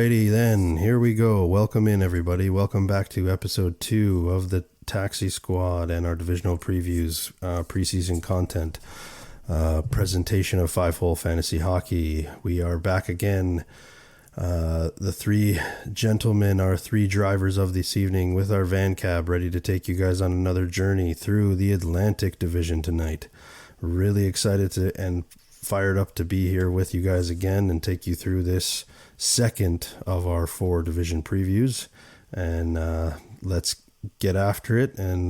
Alrighty then, here we go. Welcome in, everybody. Welcome back to episode 2 of the Taxi Squad and our divisional previews, preseason content, presentation of 5-hole fantasy hockey. We are back again, the three gentlemen, our three drivers of this evening with our van cab, ready to take you guys on another journey through the Atlantic Division tonight. Really excited to and fired up to be here with you guys again and take you through this second of our 4 division previews, and let's get after it and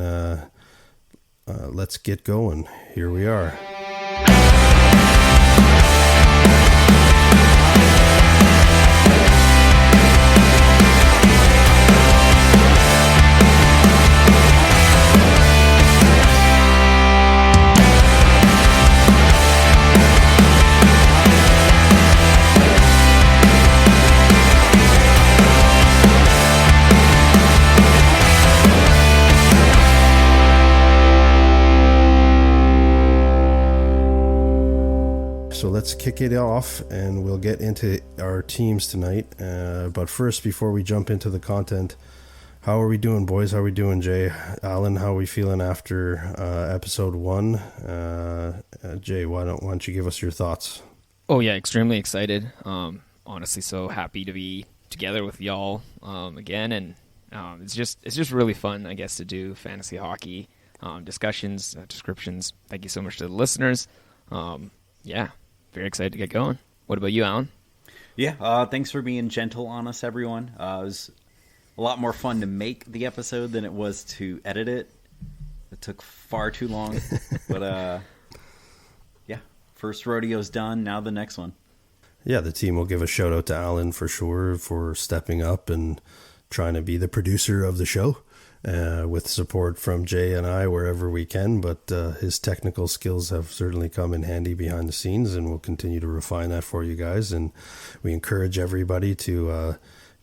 let's get going. Here we are. So let's kick it off and we'll get into our teams tonight. But first, before we jump into the content, how are we doing, boys? How are we doing, Jay? Alan, how are we feeling after episode 1? Jay, why don't you give us your thoughts? Oh, yeah, extremely excited. Honestly, so happy to be together with y'all again. And it's just really fun, I guess, to do fantasy hockey discussions, descriptions. Thank you so much to the listeners. Yeah. Very excited to get going. What about you, Alan? Yeah, thanks for being gentle on us, everyone. It was a lot more fun to make the episode than it was to edit it. It took far too long. But, yeah, first rodeo's done. Now the next one. Yeah, the team will give a shout out to Alan for sure for stepping up and trying to be the producer of the show. With support from Jay and I wherever we can, but his technical skills have certainly come in handy behind the scenes, and we'll continue to refine that for you guys. And we encourage everybody to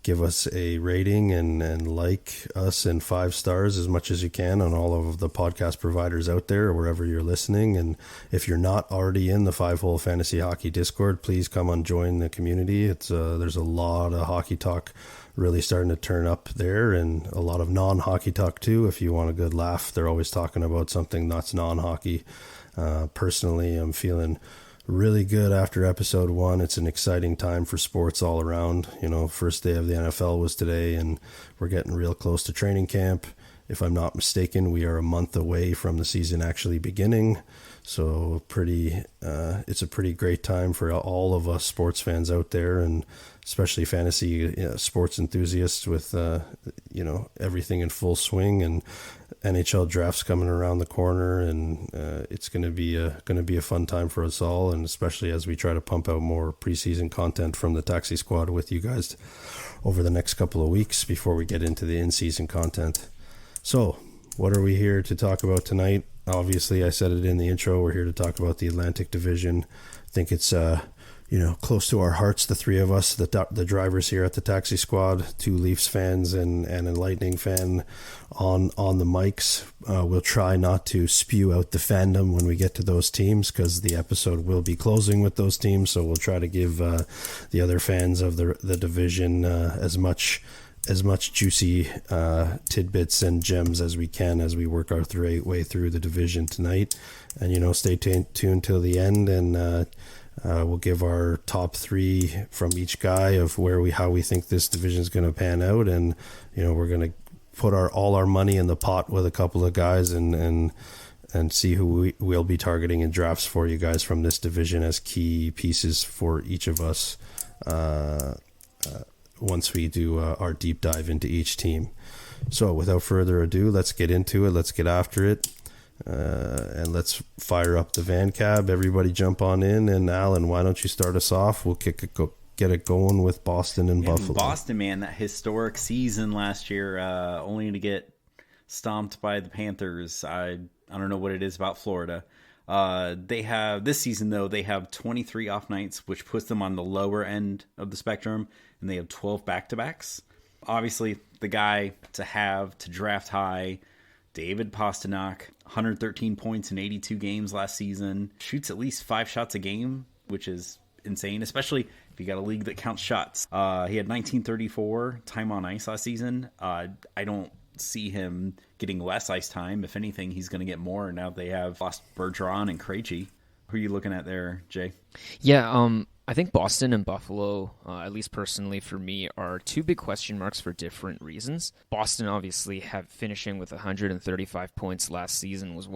give us a rating and like us and 5 stars as much as you can on all of the podcast providers out there, wherever you're listening. And if you're not already in the 5-hole fantasy hockey Discord, please come on, join the community. It's there's a lot of hockey talk really starting to turn up there, and a lot of non-hockey talk too. If you want a good laugh, they're always talking about something that's non-hockey. Personally, I'm feeling really good after episode 1. It's an exciting time for sports all around. You know, first day of the NFL was today, and we're getting real close to training camp. If I'm not mistaken, we are a month away from the season actually beginning. So it's a pretty great time for all of us sports fans out there, and especially fantasy sports enthusiasts with, everything in full swing, and NHL drafts coming around the corner. And it's going to be a fun time for us all. And especially as we try to pump out more preseason content from the Taxi Squad with you guys over the next couple of weeks before we get into the in-season content. So what are we here to talk about tonight? Obviously, I said it in the intro. We're here to talk about the Atlantic Division. I think it's, close to our hearts, the three of us, the drivers here at the Taxi Squad, 2 Leafs fans and a Lightning fan on the mics. We'll try not to spew out the fandom when we get to those teams, because the episode will be closing with those teams. So we'll try to give the other fans of the division as much juicy tidbits and gems as we can as we work our way through the division tonight. And, stay tuned till the end, and we'll give our top 3 from each guy of how we think this division is going to pan out. And, we're going to put all our money in the pot with a couple of guys and see who we'll be targeting in drafts for you guys from this division as key pieces for each of us. Once we do our deep dive into each team. So without further ado, let's get into it. Let's get after it. And let's fire up the van cab. Everybody jump on in. And Alan, why don't you start us off? We'll get it going with Boston and Buffalo. Boston, man, that historic season last year, only to get stomped by the Panthers. I don't know what it is about Florida. They have this season, though, they have 23 off nights, which puts them on the lower end of the spectrum, and they have 12 back-to-backs. Obviously, the guy to draft high, David Pastrnak, 113 points in 82 games last season, shoots at least 5 shots a game, which is insane, especially If you got a league that counts shots. He had 1934 time on ice last season. I don't see him getting less ice time. If anything, he's going to get more. Now they have lost Bergeron and Krejci. Who are you looking at there, Jay? Yeah, I think Boston and Buffalo, at least personally for me, are two big question marks for different reasons. Boston obviously finishing with 135 points last season was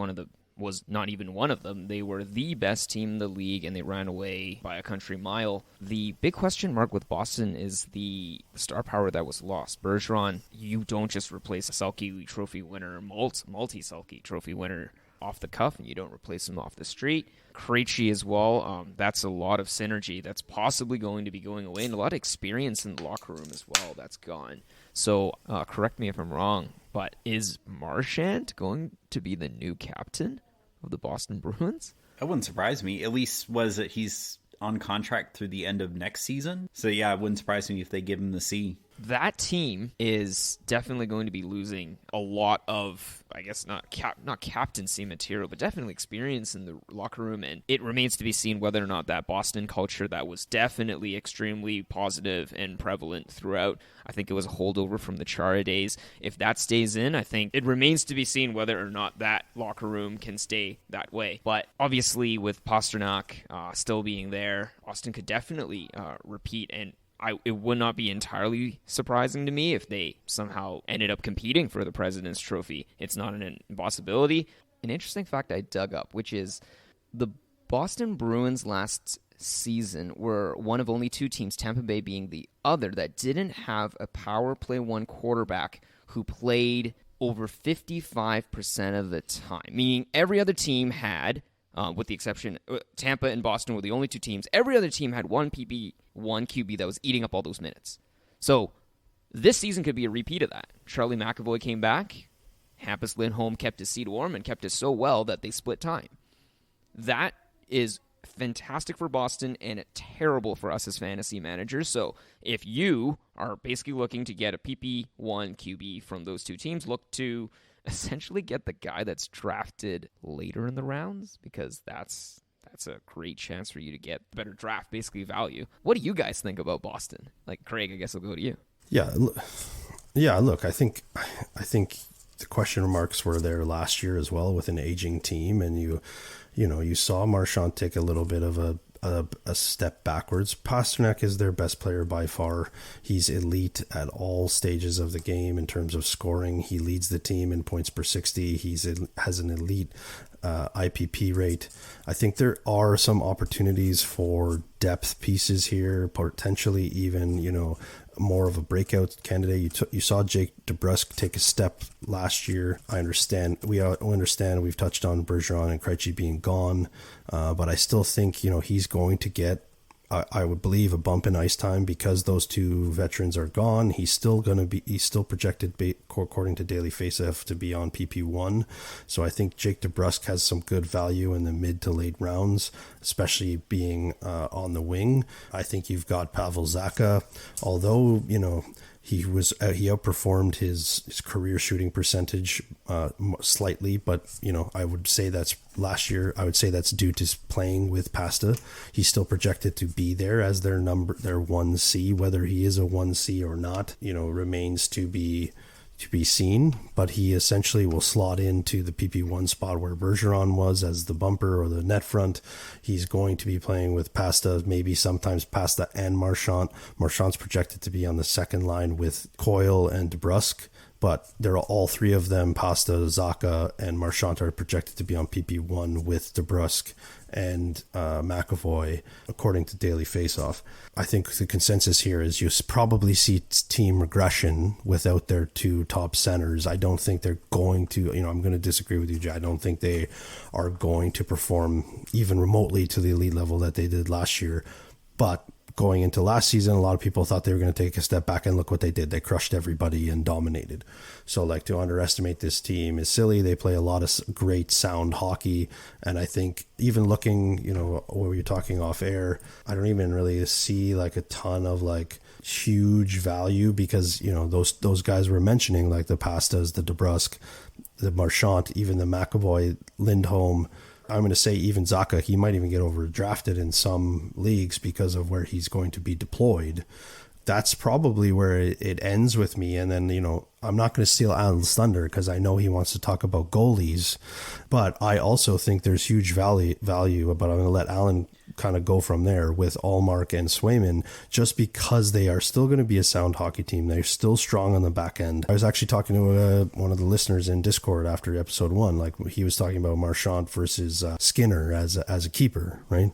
not even one of them. They were the best team in the league, and they ran away by a country mile. The big question mark with Boston is the star power that was lost. Bergeron, you don't just replace a Selke Trophy winner, multi-Selke Trophy winner off the cuff, and you don't replace him off the street. Krejci as well, that's a lot of synergy that's possibly going to be going away, and a lot of experience in the locker room as well that's gone. So correct me if I'm wrong, but is Marchand going to be the new captain of the Boston Bruins? That wouldn't surprise me. At least was it he's on contract through the end of next season. So yeah, it wouldn't surprise me if they give him the C. That team is definitely going to be losing a lot of, I guess, not captaincy material, but definitely experience in the locker room. And it remains to be seen whether or not that Boston culture that was definitely extremely positive and prevalent throughout, I think it was a holdover from the Chara days. If that stays in, I think it remains to be seen whether or not that locker room can stay that way. But obviously with Pasternak still being there, Austin could definitely repeat, and it would not be entirely surprising to me if they somehow ended up competing for the President's Trophy. It's not an impossibility. An interesting fact I dug up, which is the Boston Bruins last season were one of only two teams, Tampa Bay being the other, that didn't have a power play one quarterback who played over 55% of the time, meaning every other team had, with the exception, Tampa and Boston were the only two teams. Every other team had one QB that was eating up all those minutes. So this season could be a repeat of that. Charlie McAvoy came back. Hampus Lindholm kept his seat warm and kept it so well that they split time. That is fantastic for Boston and terrible for us as fantasy managers. So if you are basically looking to get a PP1 QB from those two teams, look to essentially get the guy that's drafted later in the rounds, because that's a great chance for you to get better draft, basically value. What do you guys think about Boston? Like, Craig, I guess I'll go to you. Yeah. Look, I think the question marks were there last year as well with an aging team, and you saw Marchand take a little bit of a step backwards. Pasternak is their best player by far. He's elite at all stages of the game in terms of scoring. He leads the team in points per 60. Has an elite IPP rate. I think there are some opportunities for depth pieces here, potentially even, more of a breakout candidate. You saw Jake DeBrusk take a step last year. I understand. We understand. We've touched on Bergeron and Krejci being gone, but I still think he's going to get, I would believe, a bump in ice time because those two veterans are gone. He's still projected, according to Daily Faceoff, to be on PP1. So I think Jake DeBrusk has some good value in the mid to late rounds, especially being on the wing. I think you've got Pavel Zacha, although he outperformed his career shooting percentage slightly, but I would say that's last year. I would say that's due to playing with Pasta. He's still projected to be there as their 1C. Whether he is a 1C or not, remains to be seen, but he essentially will slot into the PP1 spot where Bergeron was as the bumper or the net front. He's going to be playing with Pasta, maybe sometimes Pasta and Marchand. Marchand's projected to be on the second line with Coyle and DeBrusk, but they're all three of them, Pasta, Zacha, and Marchand, are projected to be on PP1 with DeBrusk and McAvoy, according to Daily Faceoff. I think the consensus here is you probably see team regression without their two top centers. I don't think they're going to, I'm going to disagree with you, Jay. I don't think they are going to perform even remotely to the elite level that they did last year. But going into last season, a lot of people thought they were going to take a step back, and look what they did. They crushed everybody and dominated. So to underestimate this team is silly. They play a lot of great sound hockey. And I think even looking, when we were talking off air, I don't even really see a ton of huge value because, those guys we're mentioning, like the Pastas, the DeBrusk, the Marchand, even the McAvoy, Lindholm, I'm going to say even Zaka, he might even get overdrafted in some leagues because of where he's going to be deployed. That's probably where it ends with me. And then, I'm not going to steal Alan's thunder because I know he wants to talk about goalies, but I also think there's huge value, but I'm going to let Alan kind of go from there with Allmark and Swayman, just because they are still going to be a sound hockey team. They're still strong on the back end. I was actually talking to one of the listeners in Discord after episode 1, like he was talking about Marchand versus Skinner as a keeper, right?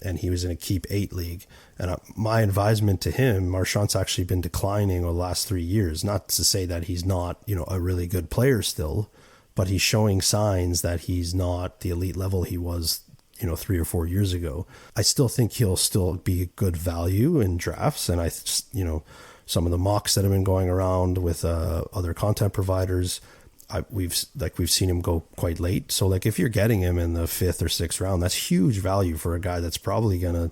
And he was in a keep 8 league. And my advisement to him, Marchand's actually been declining over the last 3 years. Not to say that he's not, a really good player still, but he's showing signs that he's not the elite level he was, 3 or 4 years ago. I still think he'll still be a good value in drafts. And some of the mocks that have been going around with other content providers, we've seen him go quite late. So like if you're getting him in the 5th or 6th round, that's huge value for a guy that's probably gonna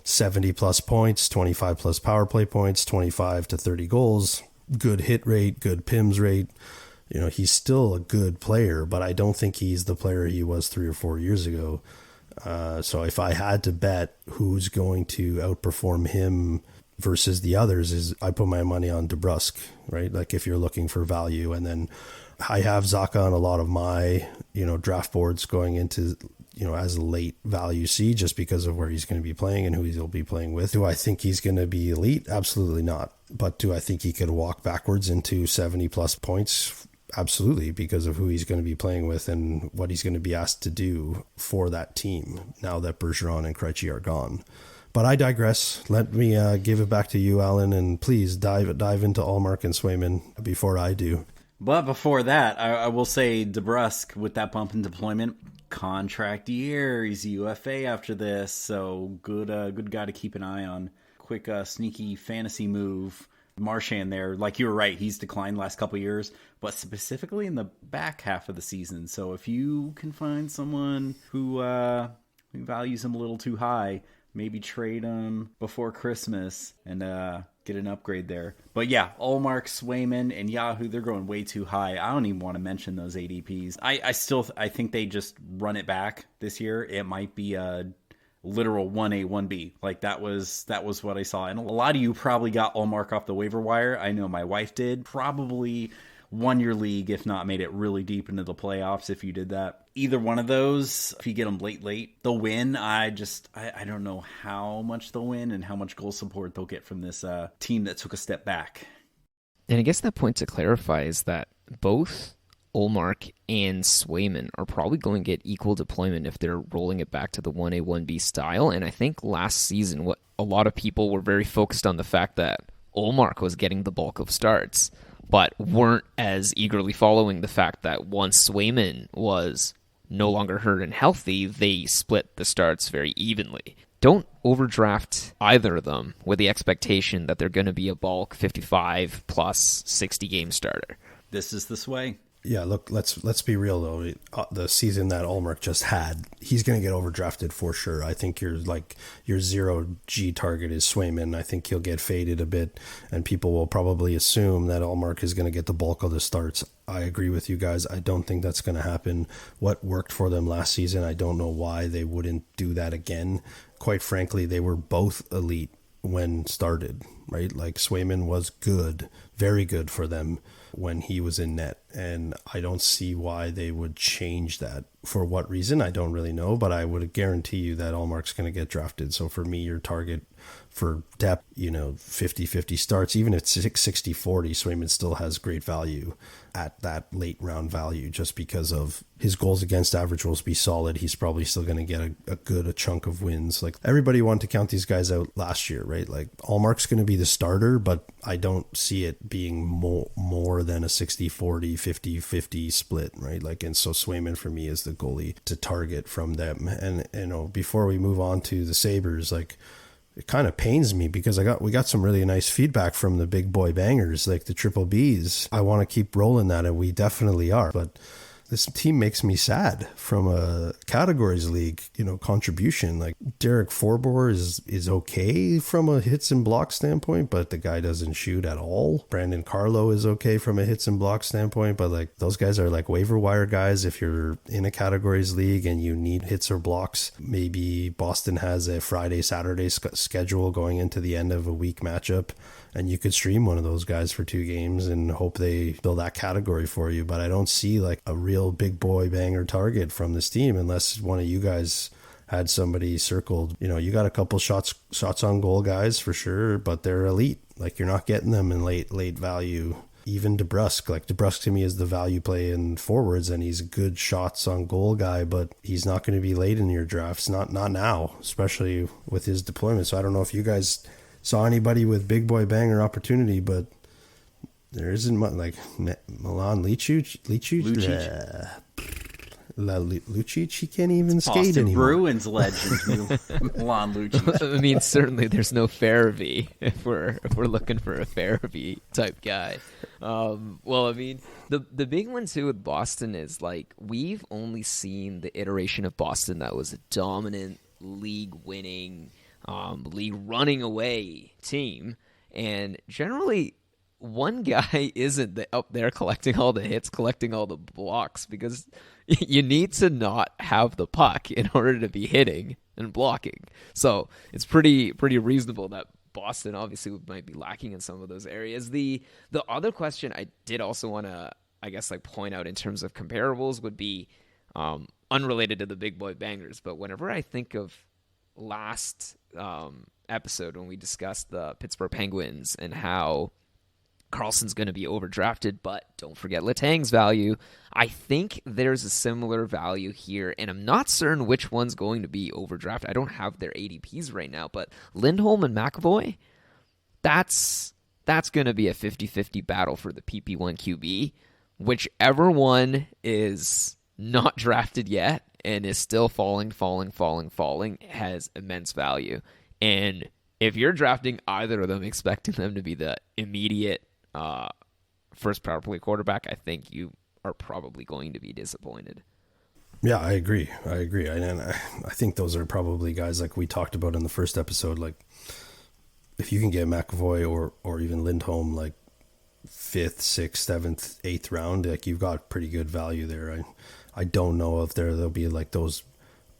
70 plus points, 25 plus power play points, 25 to 30 goals, good hit rate, good PIMS rate. He's still a good player, but I don't think he's the player he was 3 or 4 years ago. So if I had to bet who's going to outperform him versus the others, is I put my money on DeBrusk, right? Like if you're looking for value. And then I have Zaka on a lot of my, draft boards going into, as a late value C, just because of where he's going to be playing and who he'll be playing with. Do I think he's going to be elite? Absolutely not. But do I think he could walk backwards into 70 plus points? Absolutely, because of who he's going to be playing with and what he's going to be asked to do for that team now that Bergeron and Krejci are gone. But I digress. Let me give it back to you, Alan, and please dive into Allmark and Swayman before I do. But before that, I will say DeBrusk, with that bump in deployment, contract year. He's a UFA after this, so good guy to keep an eye on. Quick sneaky fantasy move. Marchand there, like you were right, he's declined the last couple of years, but specifically in the back half of the season. So if you can find someone who values him a little too high, maybe trade him before Christmas and get an upgrade there. But yeah, Allmark, Swayman, and Yahoo, they're going way too high. I don't even want to mention those ADPs. I think they just run it back this year. It might be a literal 1A, 1B. Like that was what I saw. And a lot of you probably got Allmark off the waiver wire. I know my wife did. Probably won your league, if not made it really deep into the playoffs if you did that. Either one of those, if you get them late, they'll win. I don't know how much they'll win and how much goal support they'll get from this team that took a step back. And I guess that point to clarify is that both Allmark and Swayman are probably going to get equal deployment if they're rolling it back to the 1A, 1B style. And I think last season, what a lot of people were very focused on the fact that Allmark was getting the bulk of starts, but weren't as eagerly following the fact that once Swayman was no longer hurt and healthy, they split the starts very evenly. Don't overdraft either of them with the expectation that they're going to be a bulk 55 plus 60 game starter. This is the way. Yeah, look, let's be real though. The season that Allmark just had, he's going to get overdrafted for sure. I think your 0G target is Swayman. I think he'll get faded a bit, and people will probably assume that Allmark is going to get the bulk of the starts. I agree with you guys. I don't think that's going to happen. What worked for them last season, I don't know why they wouldn't do that again. Quite frankly, they were both elite when started, right? Like Swayman was good, very good for them when he was in net, and I don't see why they would change that. For what reason, I don't really know, but I would guarantee you that Allmark's going to get drafted. So for me, your target for depth, 50-50 starts, even at 60-40, Swayman still has great value at that late round value just because of his goals against average will be solid. He's probably still going to get a chunk of wins. Like everybody wanted to count these guys out last year, right? Like Allmark's going to be the starter, but I don't see it being more than a 60-40, 50-50 split, right? Like, and so Swayman for me is the goalie to target from them. And before we move on to the Sabres, like, it kind of pains me because we got some really nice feedback from the big boy bangers, like the triple Bs. I want to keep rolling that, and we definitely are. But this team makes me sad from a categories league, contribution. Like Derek Forbor is okay from a hits and block standpoint, but the guy doesn't shoot at all. Brandon Carlo is okay from a hits and block standpoint, but like those guys are like waiver wire guys. If you're in a categories league and you need hits or blocks, maybe Boston has a Friday, Saturday schedule going into the end of a week matchup, and you could stream one of those guys for 2 games and hope they fill that category for you. But I don't see like a real big boy banger target from this team unless one of you guys had somebody circled. You got a couple shots on goal guys for sure, but they're elite. Like you're not getting them in late value. Even DeBrusque, like DeBrusque to me is the value play in forwards, and he's a good shots on goal guy, but he's not going to be late in your drafts. Not now, especially with his deployment. So I don't know if you guys saw anybody with big boy banger opportunity, but there isn't much. Like Milan Lucic, he can't even skate Boston anymore. Bruins legend Milan Lucic. I mean, certainly there's no Farabee if we're looking for a Farabee type guy. Well, I mean, the big one too with Boston is like we've only seen the iteration of Boston that was a dominant league winning, league running away team, and generally one guy isn't up there collecting all the hits, collecting all the blocks, because you need to not have the puck in order to be hitting and blocking. So it's pretty reasonable that Boston obviously might be lacking in some of those areas. The other question I did also want to, I guess, like point out in terms of comparables would be unrelated to the big boy bangers, but whenever I think of last episode when we discussed the Pittsburgh Penguins and how Carlson's going to be overdrafted, but don't forget Letang's value. I think there's a similar value here, and I'm not certain which one's going to be overdrafted. I don't have their ADPs right now, but Lindholm and McAvoy, that's going to be a 50-50 battle for the PP1 QB. Whichever one is not drafted yet and is still falling, has immense value. And if you're drafting either of them, expecting them to be the immediate first power play quarterback, I think you are probably going to be disappointed. Yeah, I agree. And I think those are probably guys like we talked about in the first episode. Like if you can get McAvoy or even Lindholm, like 5th, 6th, 7th, 8th round, like you've got pretty good value there. I don't know if there'll be like those,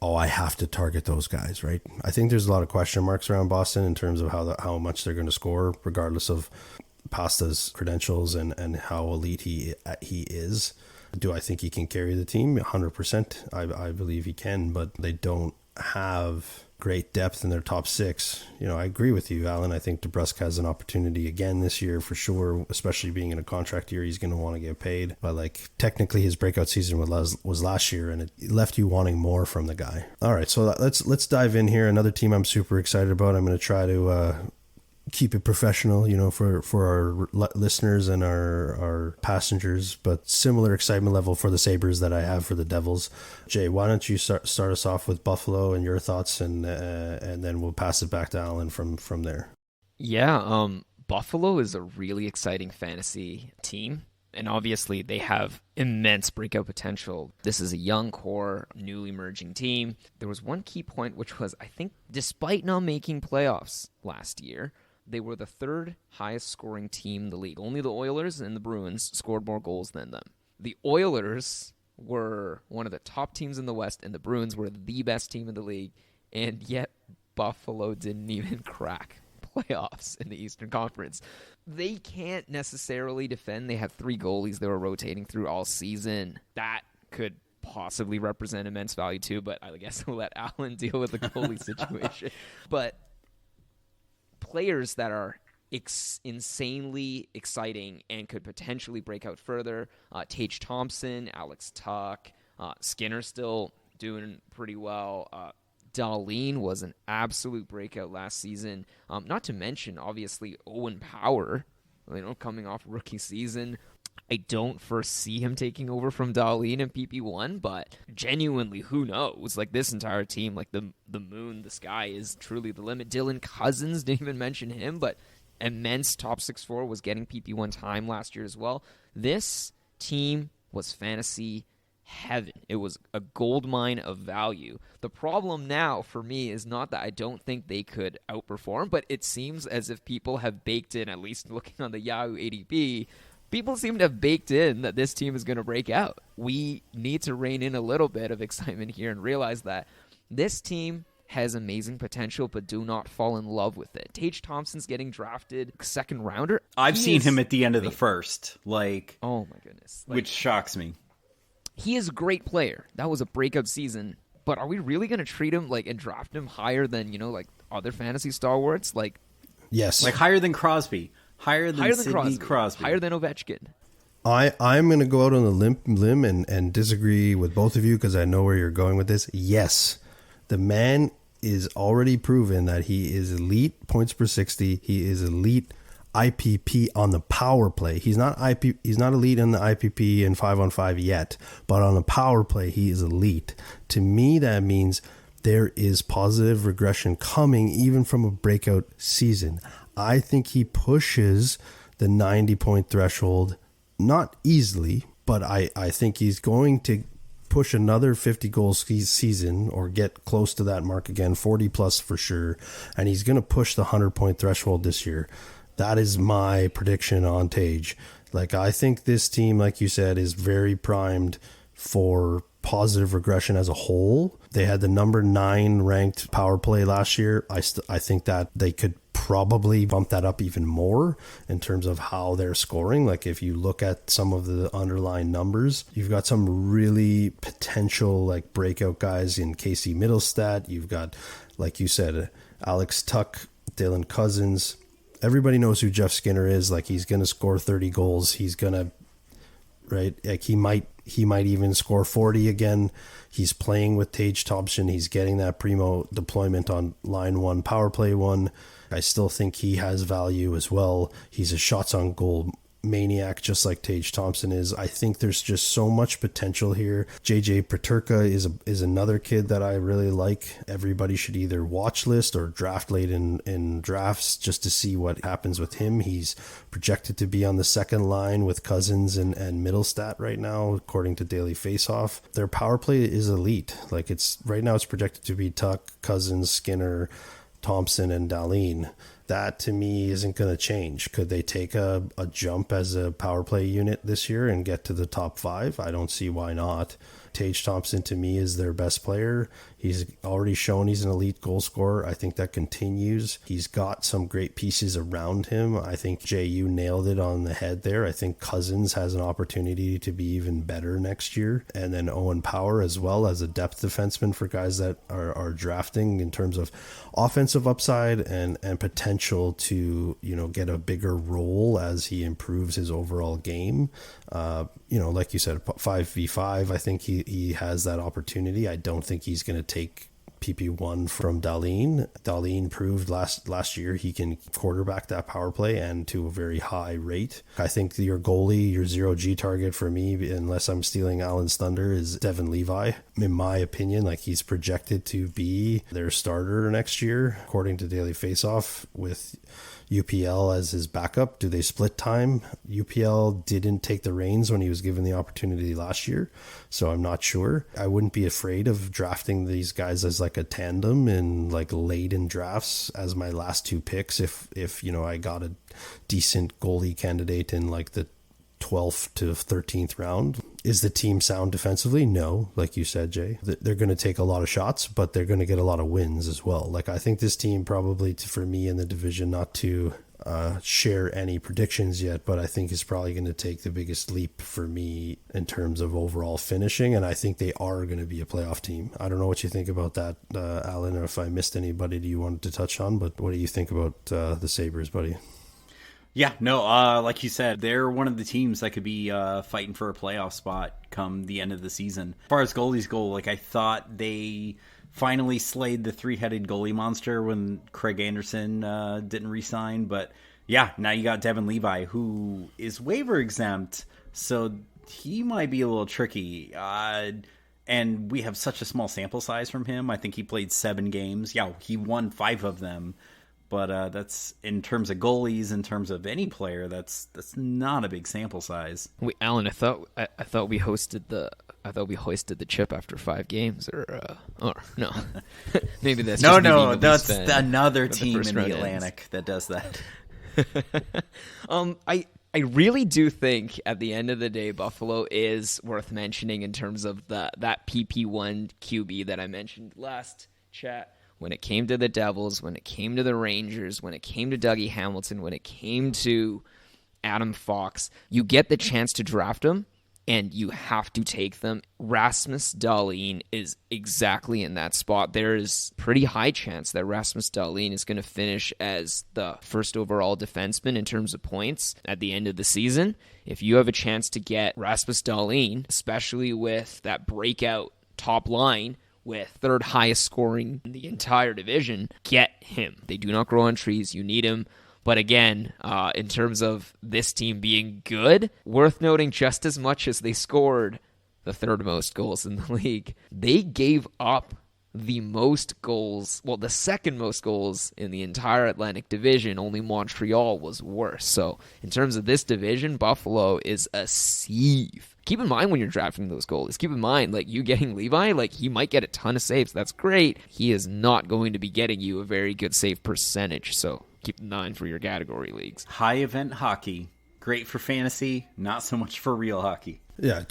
I have to target those guys, right? I think there's a lot of question marks around Boston in terms of how much they're going to score, regardless of Pasta's credentials and how elite he is. Do I think he can carry the team? 100%. I believe he can, but they don't have great depth in their top 6. I agree with you, Alan. I think DeBrusque has an opportunity again this year for sure, especially being in a contract year. He's going to want to get paid. But like technically his breakout season was last year, and it left you wanting more from the guy. All right, so let's dive in here. Another team I'm super excited about. I'm going to try to keep it professional, for our listeners and our passengers, but similar excitement level for the Sabres that I have for the Devils. Jay, why don't you start us off with Buffalo and your thoughts, and then we'll pass it back to Alan from there. Yeah, Buffalo is a really exciting fantasy team, and obviously they have immense breakout potential. This is a young core, newly emerging team. There was one key point, which was, I think, despite not making playoffs last year, they were the 3rd highest scoring team in the league. Only the Oilers and the Bruins scored more goals than them. The Oilers were one of the top teams in the West, and the Bruins were the best team in the league, and yet Buffalo didn't even crack playoffs in the Eastern Conference. They can't necessarily defend. They have 3 goalies they were rotating through all season. That could possibly represent immense value too, but I guess we'll let Alan deal with the goalie situation. But players that are insanely exciting and could potentially break out further. Tage Thompson, Alex Tuck, Skinner still doing pretty well. Dahlin was an absolute breakout last season. Not to mention, obviously, Owen Power, coming off rookie season. I don't foresee him taking over from Dahlin in PP1, but genuinely, who knows? Like, this entire team, like the moon, the sky is truly the limit. Dylan Cousins, didn't even mention him, but immense top 6'4", was getting PP1 time last year as well. This team was fantasy heaven. It was a gold mine of value. The problem now for me is not that I don't think they could outperform, but it seems as if people have baked in, at least looking on the Yahoo ADP, people seem to have baked in that this team is going to break out. We need to rein in a little bit of excitement here and realize that this team has amazing potential, but do not fall in love with it. Tage Thompson's getting drafted second rounder. I've seen him at the end of the first, oh my goodness, which shocks me. He is a great player. That was a breakout season, but are we really going to treat him and draft him higher than other fantasy stalwarts? Yes, higher than Crosby, higher than Sidney Crosby, higher than Ovechkin. I'm going to go out on a limb and disagree with both of you because I know where you're going with this. Yes, the man is already proven that he is elite points per 60. He is elite IPP on the power play. He's not elite in the IPP and 5-on-5 yet, but on the power play, he is elite. To me, that means there is positive regression coming even from a breakout season. I think he pushes the 90-point threshold, not easily, but I think he's going to push another 50 goals season or get close to that mark again, 40 plus for sure. And he's going to push the 100-point threshold this year. That is my prediction on Tage. I think this team, like you said, is very primed for positive regression as a whole. They had the number 9 ranked power play last year. I think that they could probably bump that up even more in terms of how they're scoring. If you look at some of the underlying numbers, you've got some really potential breakout guys in Casey Middlestat. You've got, like you said, Alex Tuck, Dylan Cousins. Everybody knows who Jeff Skinner is. He's going to score 30 goals. He's going to, right? He might even score 40 again. He's playing with Tage Thompson. He's getting that primo deployment on line 1, power play 1. I still think he has value as well. He's a shots on goal maniac, just like Tage Thompson is. I think there's just so much potential here. JJ Peterka is another kid that I really like. Everybody should either watch list or draft late in drafts just to see what happens with him. He's projected to be on the second line with Cousins and Middlestat right now, according to Daily Faceoff. Their power play is elite. It's right now it's projected to be Tuck, Cousins, Skinner, Thompson, and Dahlin. That to me isn't going to change. Could they take a jump as a power play unit this year and get to the top 5? I don't see why not. Tage Thompson to me is their best player. He's already shown he's an elite goal scorer. I think that continues. He's got some great pieces around him. I think JU nailed it on the head there. I think Cousins has an opportunity to be even better next year. And then Owen Power as well as a depth defenseman for guys that are drafting in terms of offensive upside and potential to, get a bigger role as he improves his overall game. Like you said, 5v5, I think he has that opportunity. I don't think he's going to take PP1 from Dahlin. Dahlin proved last year he can quarterback that power play and to a very high rate. I think your goalie, your 0G target for me, unless I'm stealing Alan's thunder, is Devin Levi. In my opinion, he's projected to be their starter next year, according to Daily Faceoff, with UPL as his backup. Do they split time? UPL didn't take the reins when he was given the opportunity last year, so I'm not sure. I wouldn't be afraid of drafting these guys as a tandem in late in drafts as my last 2 picks if I got a decent goalie candidate in the 12th to 13th round. Is the team sound defensively? No, like you said, Jay. They're going to take a lot of shots, but they're going to get a lot of wins as well. I think this team probably, for me in the division, not to share any predictions yet, but I think is probably going to take the biggest leap for me in terms of overall finishing, and I think they are going to be a playoff team. I don't know what you think about that, Alan, or if I missed anybody you wanted to touch on, but what do you think about the Sabres, buddy? Yeah, no, like you said, they're one of the teams that could be fighting for a playoff spot come the end of the season. As far as goalies go, I thought they finally slayed the 3-headed goalie monster when Craig Anderson didn't re-sign. But yeah, now you got Devin Levi, who is waiver exempt, so he might be a little tricky. And we have such a small sample size from him. I think he played 7 games. Yeah, he won 5 of them. But that's in terms of goalies, in terms of any player, that's not a big sample size. Wait, Alan, I thought we hosted the chip after 5 games, or no, maybe that's just me being a that's Leafs fan another when the team first in the round Atlantic that does that. I really do think at the end of the day, Buffalo is worth mentioning in terms of that PP1 QB that I mentioned last chat. When it came to the Devils, when it came to the Rangers, when it came to Dougie Hamilton, when it came to Adam Fox, you get the chance to draft them, and you have to take them. Rasmus Dahlin is exactly in that spot. There is pretty high chance that Rasmus Dahlin is going to finish as the first overall defenseman in terms of points at the end of the season. If you have a chance to get Rasmus Dahlin, especially with that breakout top line, with third highest scoring in the entire division, get him. They do not grow on trees. You need him. But again, in terms of this team being good, worth noting just as much as they scored the third most goals in the league, they gave up the most goals, well, the second most goals in the entire Atlantic Division. Only Montreal was worse. So in terms of this division, Buffalo is a sieve. Keep in mind when you're drafting those goalies. Keep in mind, like, you getting Levi, like, he might get a ton of saves. That's great. He is not going to be getting you a very good save percentage. So keep in mind for your category leagues. High event hockey. Great for fantasy, not so much for real hockey. Yeah, I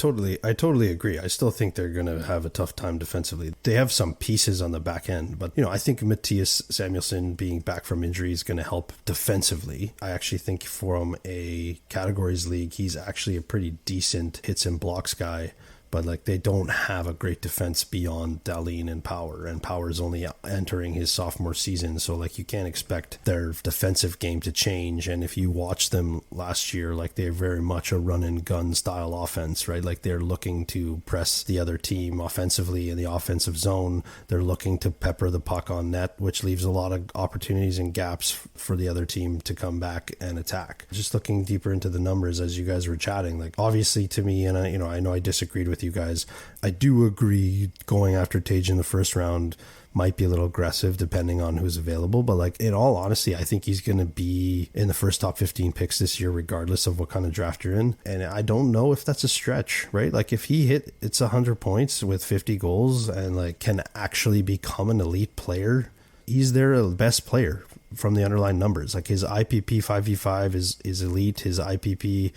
totally agree. I still think they're going to have a tough time defensively. They have some pieces on the back end, but I think Matthias Samuelsson being back from injury is going to help defensively. I actually think from a categories league, he's actually a pretty decent hits and blocks guy. But like, they don't have a great defense beyond Dahlin and Power is only entering his sophomore season, so like, you can't expect their defensive game to change. And if you watch them last year, like, they're very much a run and gun style offense, right? Like, they're looking to press the other team offensively in the offensive zone. They're looking to pepper the puck on net, which leaves a lot of opportunities and gaps for the other team to come back and attack. Just looking deeper into the numbers as you guys were chatting, like, obviously to me, and I know I disagreed with you guys, I do agree going after Tage in the first round might be a little aggressive depending on who's available, but like, in all honesty, I think he's going to be in the first top 15 picks this year regardless of what kind of draft you're in. And I don't know if that's a stretch, right? Like, if he it's 100 points with 50 goals and like can actually become an elite player, he's their best player from the underlying numbers. Like, his IPP 5v5 is elite. His IPP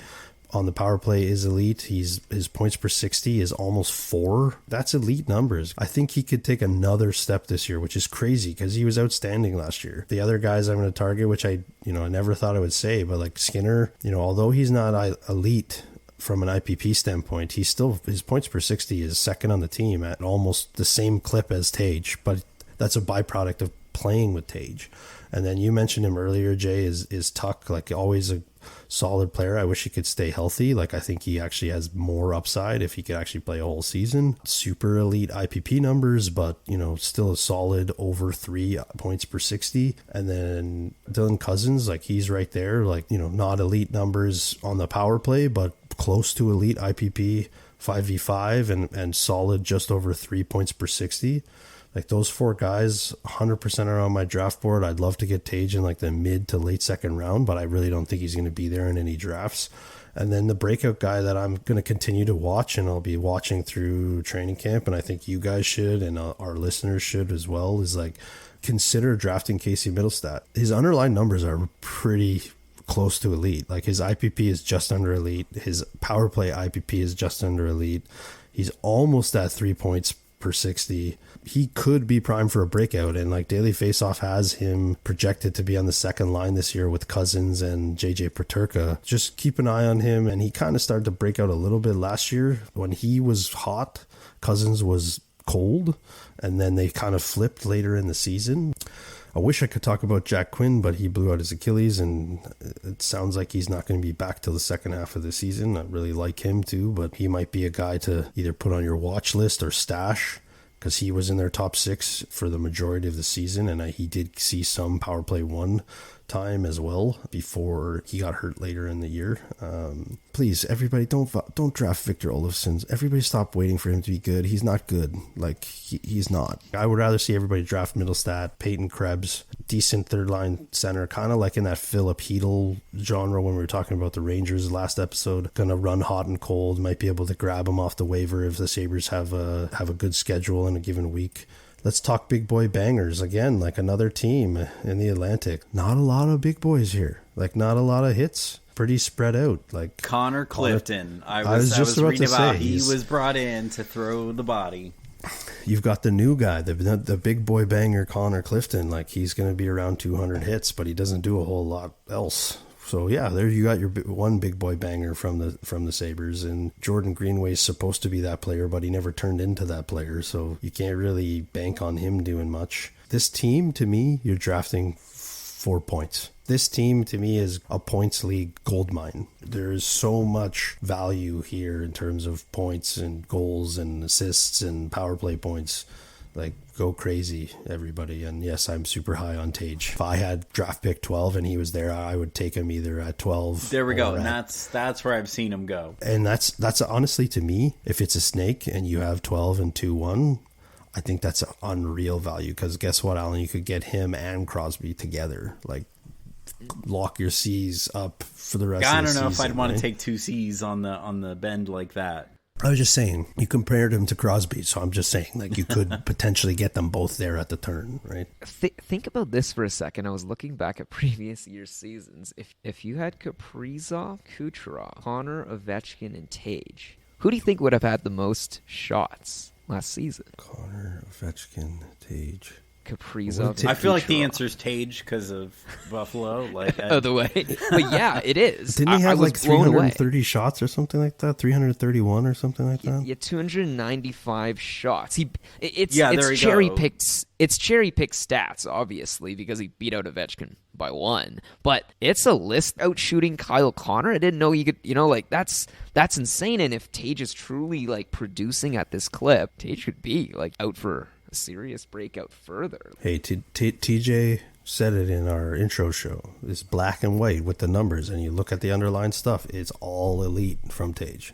on the power play is elite. His points per 60 is almost 4. That's elite numbers. I think he could take another step this year, which is crazy because he was outstanding last year. The other guys I'm going to target, which I never thought I would say, but like Skinner, although he's not elite from an IPP standpoint, his points per 60 is second on the team at almost the same clip as Tage, but that's a byproduct of playing with Tage. And then you mentioned him earlier, Jay, is Tuck, like, always a solid player. I wish he could stay healthy. Like, I think he actually has more upside if he could actually play a whole season. Super elite IPP numbers, but still a solid over 3 points per 60. And then Dylan Cousins, like, he's right there, like, not elite numbers on the power play, but close to elite IPP 5v5 and solid just over 3 points per 60. Like, those 4 guys 100% are on my draft board. I'd love to get Tage in like the mid to late second round, but I really don't think he's going to be there in any drafts. And then the breakout guy that I'm going to continue to watch, and I'll be watching through training camp, and I think you guys should, and our listeners should as well, is like, consider drafting Casey Middlestat. His underlying numbers are pretty close to elite. Like, his IPP is just under elite. His power play IPP is just under elite. He's almost at 3 points per 60. He could be primed for a breakout, and like, Daily Faceoff has him projected to be on the second line this year with Cousins and JJ Peterka. Just keep an eye on him, and he kind of started to break out a little bit last year. When he was hot, Cousins was cold, and then they kind of flipped later in the season. I wish I could talk about Jack Quinn, but he blew out his Achilles, and it sounds like he's not going to be back till the second half of the season. I really like him too, but he might be a guy to either put on your watch list or stash, because he was in their top 6 for the majority of the season, and he did see some power play 1 time as well before he got hurt later in the year. Please, everybody, don't draft Victor Olofsson. Everybody stop waiting for him to be good. He's not good. Like, he's not. I would rather see everybody draft Middlestat, Peyton Krebs, decent third line center, kind of like in that Philip Hedl genre when we were talking about the Rangers last episode. Gonna run hot and cold, might be able to grab him off the waiver if the Sabres have a good schedule in a given week. Let's talk big boy bangers again, like another team in the Atlantic. Not a lot of big boys here. Like, not a lot of hits. Pretty spread out. Like Connor Clifton. I was reading about he was brought in to throw the body. You've got the new guy, the big boy banger Connor Clifton. Like, he's going to be around 200 hits, but he doesn't do a whole lot else. So yeah, there you got your one big boy banger from the Sabres, and Jordan Greenway's supposed to be that player, but he never turned into that player, so you can't really bank on him doing much. This team, to me, you're drafting 4 points. This team, to me, is a points league goldmine. There's so much value here in terms of points and goals and assists and power play points. Like, go crazy, everybody. And yes, I'm super high on Tage. If I had draft pick 12 and he was there, I would take him either at 12. There we go. And that's where I've seen him go. And that's honestly, to me, if it's a snake and you have 12 and 2-1, I think that's an unreal value. Because guess what, Alan? You could get him and Crosby together. Like, lock your C's up for the rest of the season. I don't know if I'd want to take 2 C's on the bend like that. I was just saying, you compared him to Crosby, so I'm just saying, like, you could potentially get them both there at the turn, right? Think about this for a second. I was looking back at previous year's seasons. If you had Kaprizov, Kucherov, Connor, Ovechkin, and Tage, who do you think would have had the most shots last season? Connor, Ovechkin, Tage. Kaprizov. I feel like the answer is Tage because of Buffalo. Like, the way, but yeah, it is. Didn't he have like 330 shots or something like that? 331 or something like that? Yeah, 295 shots. It's cherry picked. It's cherry picked stats, obviously, because he beat out Ovechkin by 1. But it's a list out shooting Kyle Connor. I didn't know you could. Like, that's insane. And if Tage is truly like producing at this clip, Tage could be like out for a serious breakout further. Hey, TJ said it in our intro show. It's black and white with the numbers, and you look at the underlying stuff, it's all elite from Tage.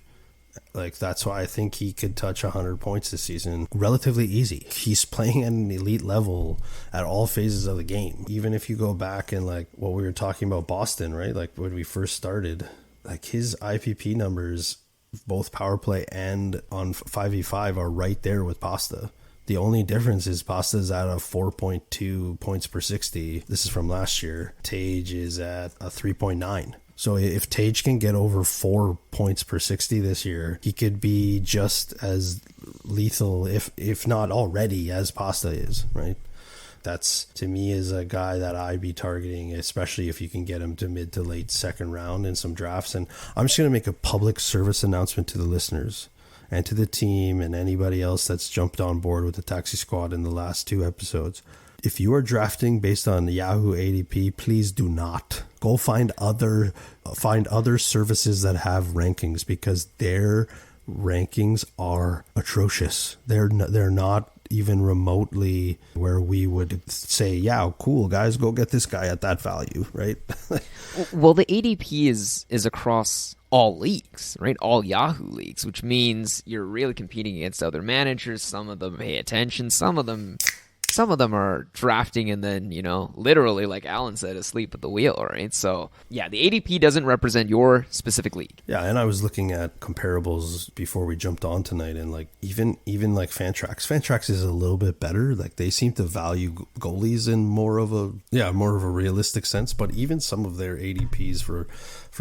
Like, that's why I think he could touch 100 points this season relatively easy. He's playing at an elite level at all phases of the game. Even if you go back and, like, what we were talking about Boston, right? Like, when we first started, like, his IPP numbers, both power play and on 5v5, are right there with Pasta. The only difference is Pasta's at a 4.2 points per 60. This is from last year. Tage is at a 3.9. So if Tage can get over 4 points per 60 this year, he could be just as lethal, if not already, as Pasta is, right? That's, to me, is a guy that I'd be targeting, especially if you can get him to mid to late second round in some drafts. And I'm just going to make a public service announcement to the listeners and to the team and anybody else that's jumped on board with the Taxi Squad in the last 2 episodes. If you are drafting based on Yahoo ADP, please do not. Go find other services that have rankings, because their rankings are atrocious. They're not even remotely where we would say, yeah, cool, guys, go get this guy at that value, right? Well, the ADP is across all leagues, right? All Yahoo leagues, which means you're really competing against other managers. Some of them pay attention. Some of them are drafting and then, literally, like Alan said, asleep at the wheel, right? So, yeah, the ADP doesn't represent your specific league. Yeah, and I was looking at comparables before we jumped on tonight, and like even like Fantrax. Fantrax is a little bit better. Like, they seem to value goalies in more of a realistic sense, but even some of their ADPs for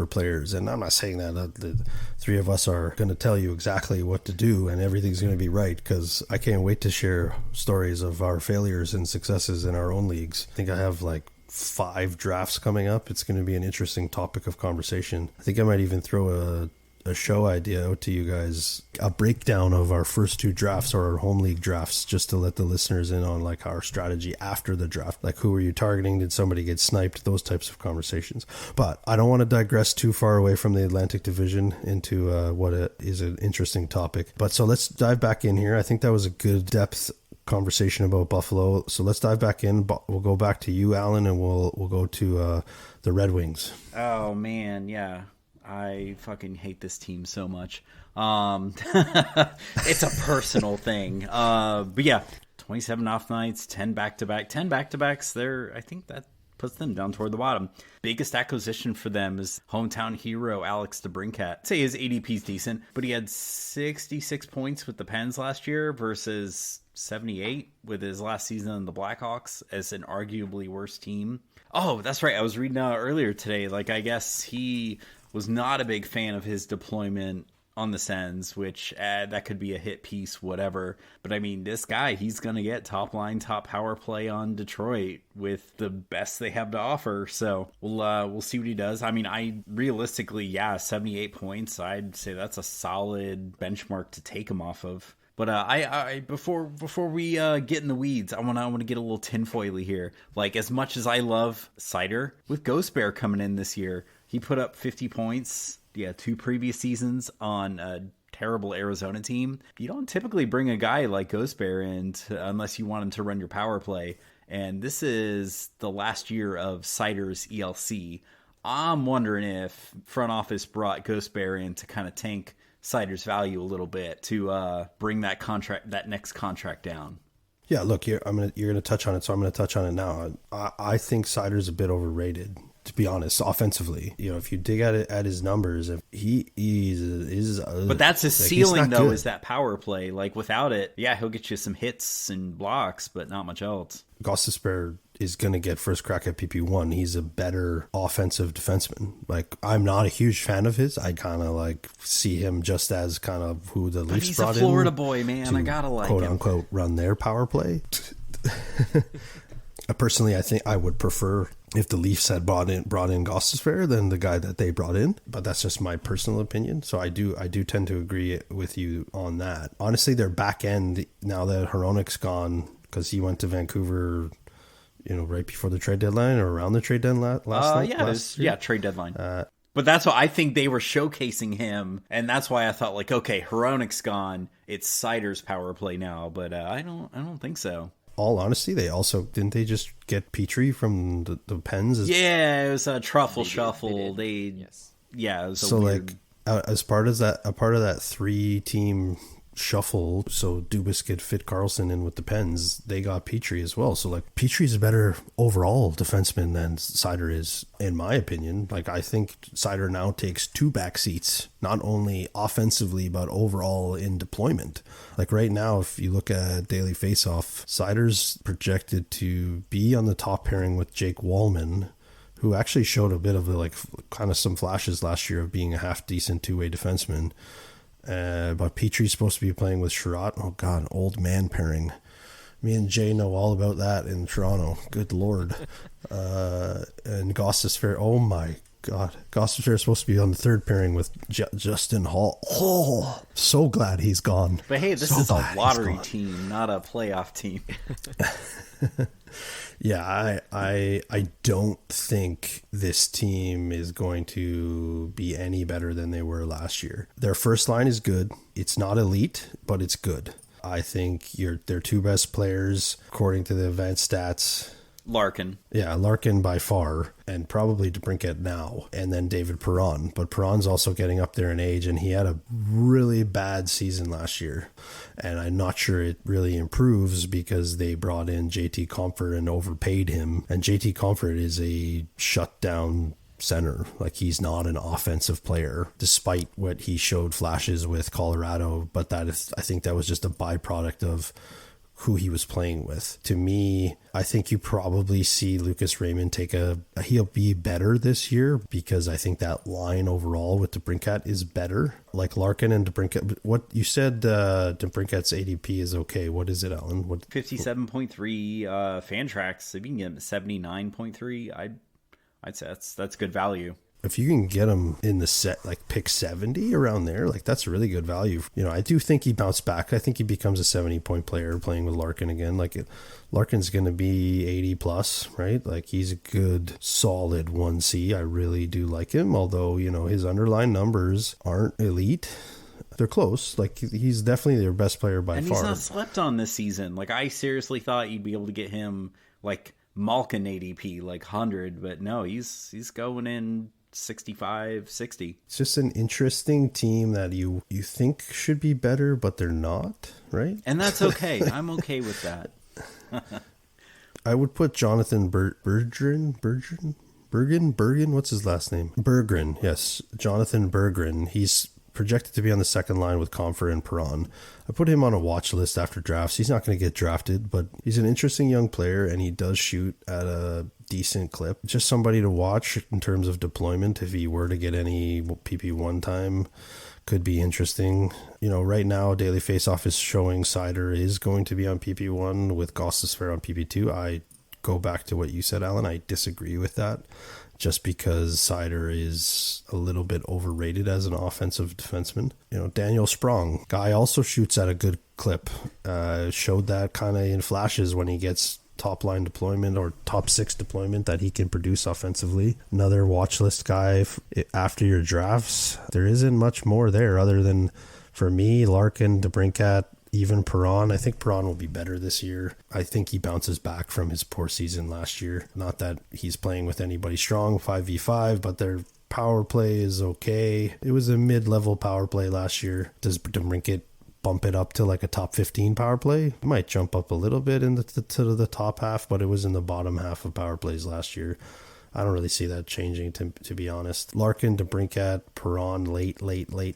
players, and I'm not saying that the 3 of us are going to tell you exactly what to do and everything's going to be right, because I can't wait to share stories of our failures and successes in our own leagues. I think I have like 5 drafts coming up. It's going to be an interesting topic of conversation. I think I might even throw a show idea out to you guys, a breakdown of our first 2 drafts or our home league drafts, just to let the listeners in on like our strategy after the draft. Like, who were you targeting? Did somebody get sniped? Those types of conversations. But I don't want to digress too far away from the Atlantic Division into what is an interesting topic. But so let's dive back in here. I think that was a good depth conversation about Buffalo. So let's dive back in. We'll go back to you, Alan, and we'll go to the Red Wings. Oh man, yeah. I fucking hate this team so much. It's a personal thing. But yeah, 27 off nights, 10 back-to-back, 10 back-to-backs. I think that puts them down toward the bottom. Biggest acquisition for them is hometown hero Alex DeBrincat. I'd say his ADP is decent, but he had 66 points with the Pens last year versus 78 with his last season in the Blackhawks as an arguably worse team. Oh, that's right. I was reading earlier today. Like, I guess he was not a big fan of his deployment on the Sens, which that could be a hit piece, whatever. But I mean, this guy, he's going to get top line, top power play on Detroit with the best they have to offer. So we'll see what he does. I mean, realistically, 78 points. I'd say that's a solid benchmark to take him off of. But before we get in the weeds, I want to get a little tinfoily here. Like, as much as I love Cider, with Ghost Bear coming in this year, he put up 50 points. 2 previous seasons on a terrible Arizona team. You don't typically bring a guy like Ghost Bear in unless you want him to run your power play. And this is the last year of Cider's ELC. I'm wondering if front office brought Ghost Bear in to kind of tank Cider's value a little bit to bring that next contract down. Yeah, look, you're going to touch on it, so I'm going to touch on it now. I think Cider's a bit overrated, to be honest, offensively. If you dig at it, at his numbers, if he is but that's his ceiling though, is that power play. Like, without it, he'll get you some hits and blocks, but not much else. Gostisbehere is going to get first crack at PP1. He's a better offensive defenseman. Like, I'm not a huge fan of his. I kind of like see him just as kind of who the Leafs brought in. He's a Florida boy, man. I gotta like quote him. Unquote run their power play. Personally, I think I would prefer if the Leafs had brought in Gostisbehere than the guy that they brought in, but that's just my personal opinion. So I do tend to agree with you on that. Honestly, their back end, now that Hronik's gone, because he went to Vancouver, right before the trade deadline or around the trade deadline last year. Trade deadline. But that's what I think they were showcasing him, and that's why I thought, like, okay, Hronik's gone, it's Cider's power play now, but I don't think so. All honesty, didn't they just get Petrie from the Pens? It was a truffle shuffle. Yes. Yeah, it was so weird... like as part of that 3-team shuffle, so Dubas could fit Carlson in with the Pens, they got Petrie as well. So like, Petrie's a better overall defenseman than Cider is, in my opinion. Like, I think Cider now takes 2 back seats, not only offensively but overall in deployment. Like, right now, if you look at Daily Faceoff, Cider's projected to be on the top pairing with Jake Wallman, who actually showed a bit of kind of some flashes last year of being a half decent 2-way defenseman. But Petrie's supposed to be playing with Sherratt. Oh God, old man pairing. Me and Jay know all about that in Toronto. Good Lord. And Gostisbehere. Oh my God. Gostisbehere is supposed to be on the 3rd pairing with Justin Hall. Oh, so glad he's gone. But hey, this is a lottery team, not a playoff team. Yeah, I don't think this team is going to be any better than they were last year. Their first line is good. It's not elite, but it's good. I think their 2 best players, according to the advanced stats, Larkin. Yeah, Larkin by far, and probably DeBrincat now, and then David Perron. But Perron's also getting up there in age, and he had a really bad season last year. And I'm not sure it really improves because they brought in JT Comfort and overpaid him. And JT Comfort is a shutdown center. Like, he's not an offensive player, despite what he showed flashes with Colorado. But I think that was just a byproduct of who he was playing with. To me, I think you probably see Lucas Raymond he'll be better this year, because I think that line overall with DeBrincat is better. Like Larkin and DeBrincat, what you said, DeBrincat's ADP is okay. What is it, Alan? 57.3 Fantrax. If you can get him 79.3, I'd say that's good value. If you can get him in the set, like pick 70 around there, like that's really good value. I do think he bounced back. I think he becomes a 70-point player playing with Larkin again. Like, Larkin's going to be 80 plus, right? Like, he's a good, solid 1C. I really do like him. Although, his underlying numbers aren't elite. they're close. Like, he's definitely their best player by and far. And he's not slept on this season. Like, I seriously thought you'd be able to get him, like, Malkin ADP, like 100, but no, he's going in 65, 60. It's just an interesting team that you think should be better, but they're not, right? And that's okay. I'm okay with that. I would put Jonathan Berggren, what's his last name? Berggren, yes. Jonathan Berggren. He's projected to be on the second line with Comfer and Perron. I put him on a watch list after drafts. He's not going to get drafted, but he's an interesting young player, and he does shoot at a decent clip. Just somebody to watch in terms of deployment. If he were to get any PP1 time, could be interesting. You know, right now, Daily Faceoff is showing Seider is going to be on PP1 with Gostisbehere on PP2. I go back to what you said, Alan. I disagree with that, just because Seider is a little bit overrated as an offensive defenseman. You know, Daniel Sprong, guy also shoots at a good clip. Showed that kind of in flashes when he gets top line deployment or top six deployment that he can produce offensively. Another watch list guy after your drafts. There isn't much more there other than, for me, Larkin, DeBrincat, even Perron. I think Perron will be better this year. I think he bounces back from his poor season last year. Not that he's playing with anybody strong, 5v5, but their power play is okay. It was a mid-level power play last year. Does DeBrincat bump it up to like a top 15 power play? It might jump up a little bit to the top half, but it was in the bottom half of power plays last year. I don't really see that changing, to be honest. Larkin, DeBrincat, Perron late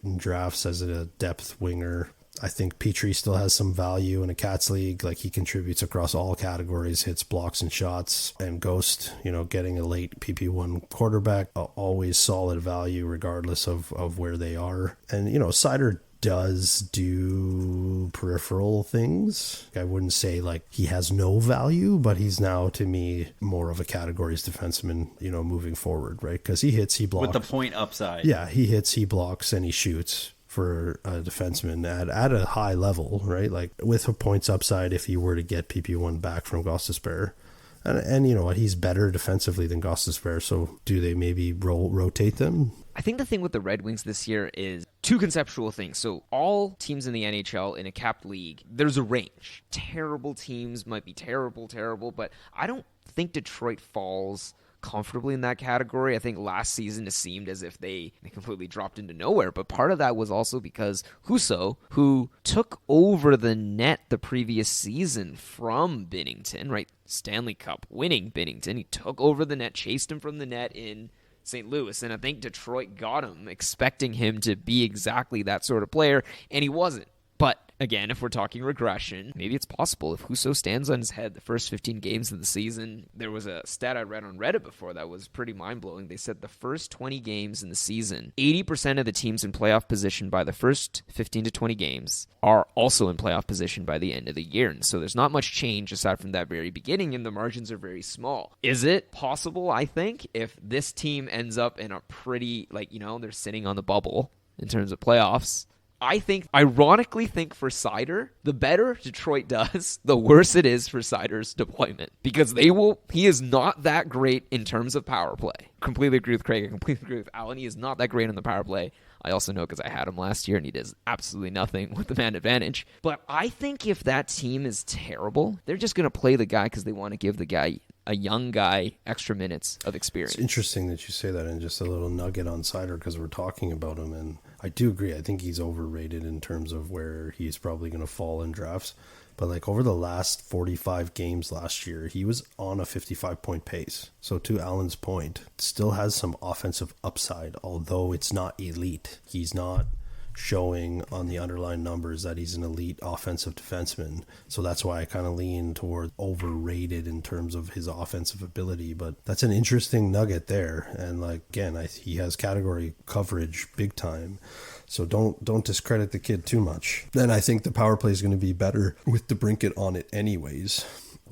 in drafts as a depth winger. I think Petrie still has some value in a Cats league. Like, he contributes across all categories, hits, blocks, and shots. And Ghost, you know, getting a late PP1 quarterback, always solid value regardless of where they are. And, you know, Seider does do peripheral things. I wouldn't say like he has no value, but he's now, to me, more of a categories defenseman, you know, moving forward, right? Because he hits, he blocks. With the point upside. Yeah, he hits, he blocks, and he shoots for a defenseman at a high level, right? Like, with a points upside if he were to get PP1 back from Gostisbehere. And you know what, he's better defensively than Gostisbehere, so do they maybe rotate them? I think the thing with the Red Wings this year is two conceptual things. So all teams in the NHL in a capped league, there's a range. Terrible teams might be terrible, but I don't think Detroit falls comfortably in that category. I think last season it seemed as if they completely dropped into nowhere, but part of that was also because Husso, who took over the net the previous season from Binnington, right? Stanley Cup winning Binnington, he took over the net, chased him from the net in St. Louis, and I think Detroit got him expecting him to be exactly that sort of player, and he wasn't. But again, if we're talking regression, maybe it's possible. If Husso stands on his head the first 15 games of the season, there was a stat I read on Reddit before that was pretty mind-blowing. They said the first 20 games in the season, 80% of the teams in playoff position by the first 15 to 20 games are also in playoff position by the end of the year. And so there's not much change aside from that very beginning, and the margins are very small. Is it possible, I think, if this team ends up in a pretty, like, you know, they're sitting on the bubble in terms of playoffs? I ironically think for Seider, the better Detroit does, the worse it is for Seider's deployment. Because he is not that great in terms of power play. Completely agree with Craig. I completely agree with Alan. He is not that great on the power play. I also know because I had him last year and he does absolutely nothing with the man advantage. But I think if that team is terrible, they're just going to play the guy because they want to give the guy, a young guy, extra minutes of experience. It's interesting that you say that, and just a little nugget on Seider because we're talking about him, and I do agree. I think he's overrated in terms of where he's probably going to fall in drafts. But like over the last 45 games last year, he was on a 55-point pace. So to Alan's point, still has some offensive upside, although it's not elite. He's not showing on the underlying numbers that he's an elite offensive defenseman. So that's why I kind of lean toward overrated in terms of his offensive ability. But that's an interesting nugget there. And like, again, he has category coverage big time. So don't discredit the kid too much. Then I think the power play is going to be better with DeBrincat on it anyways.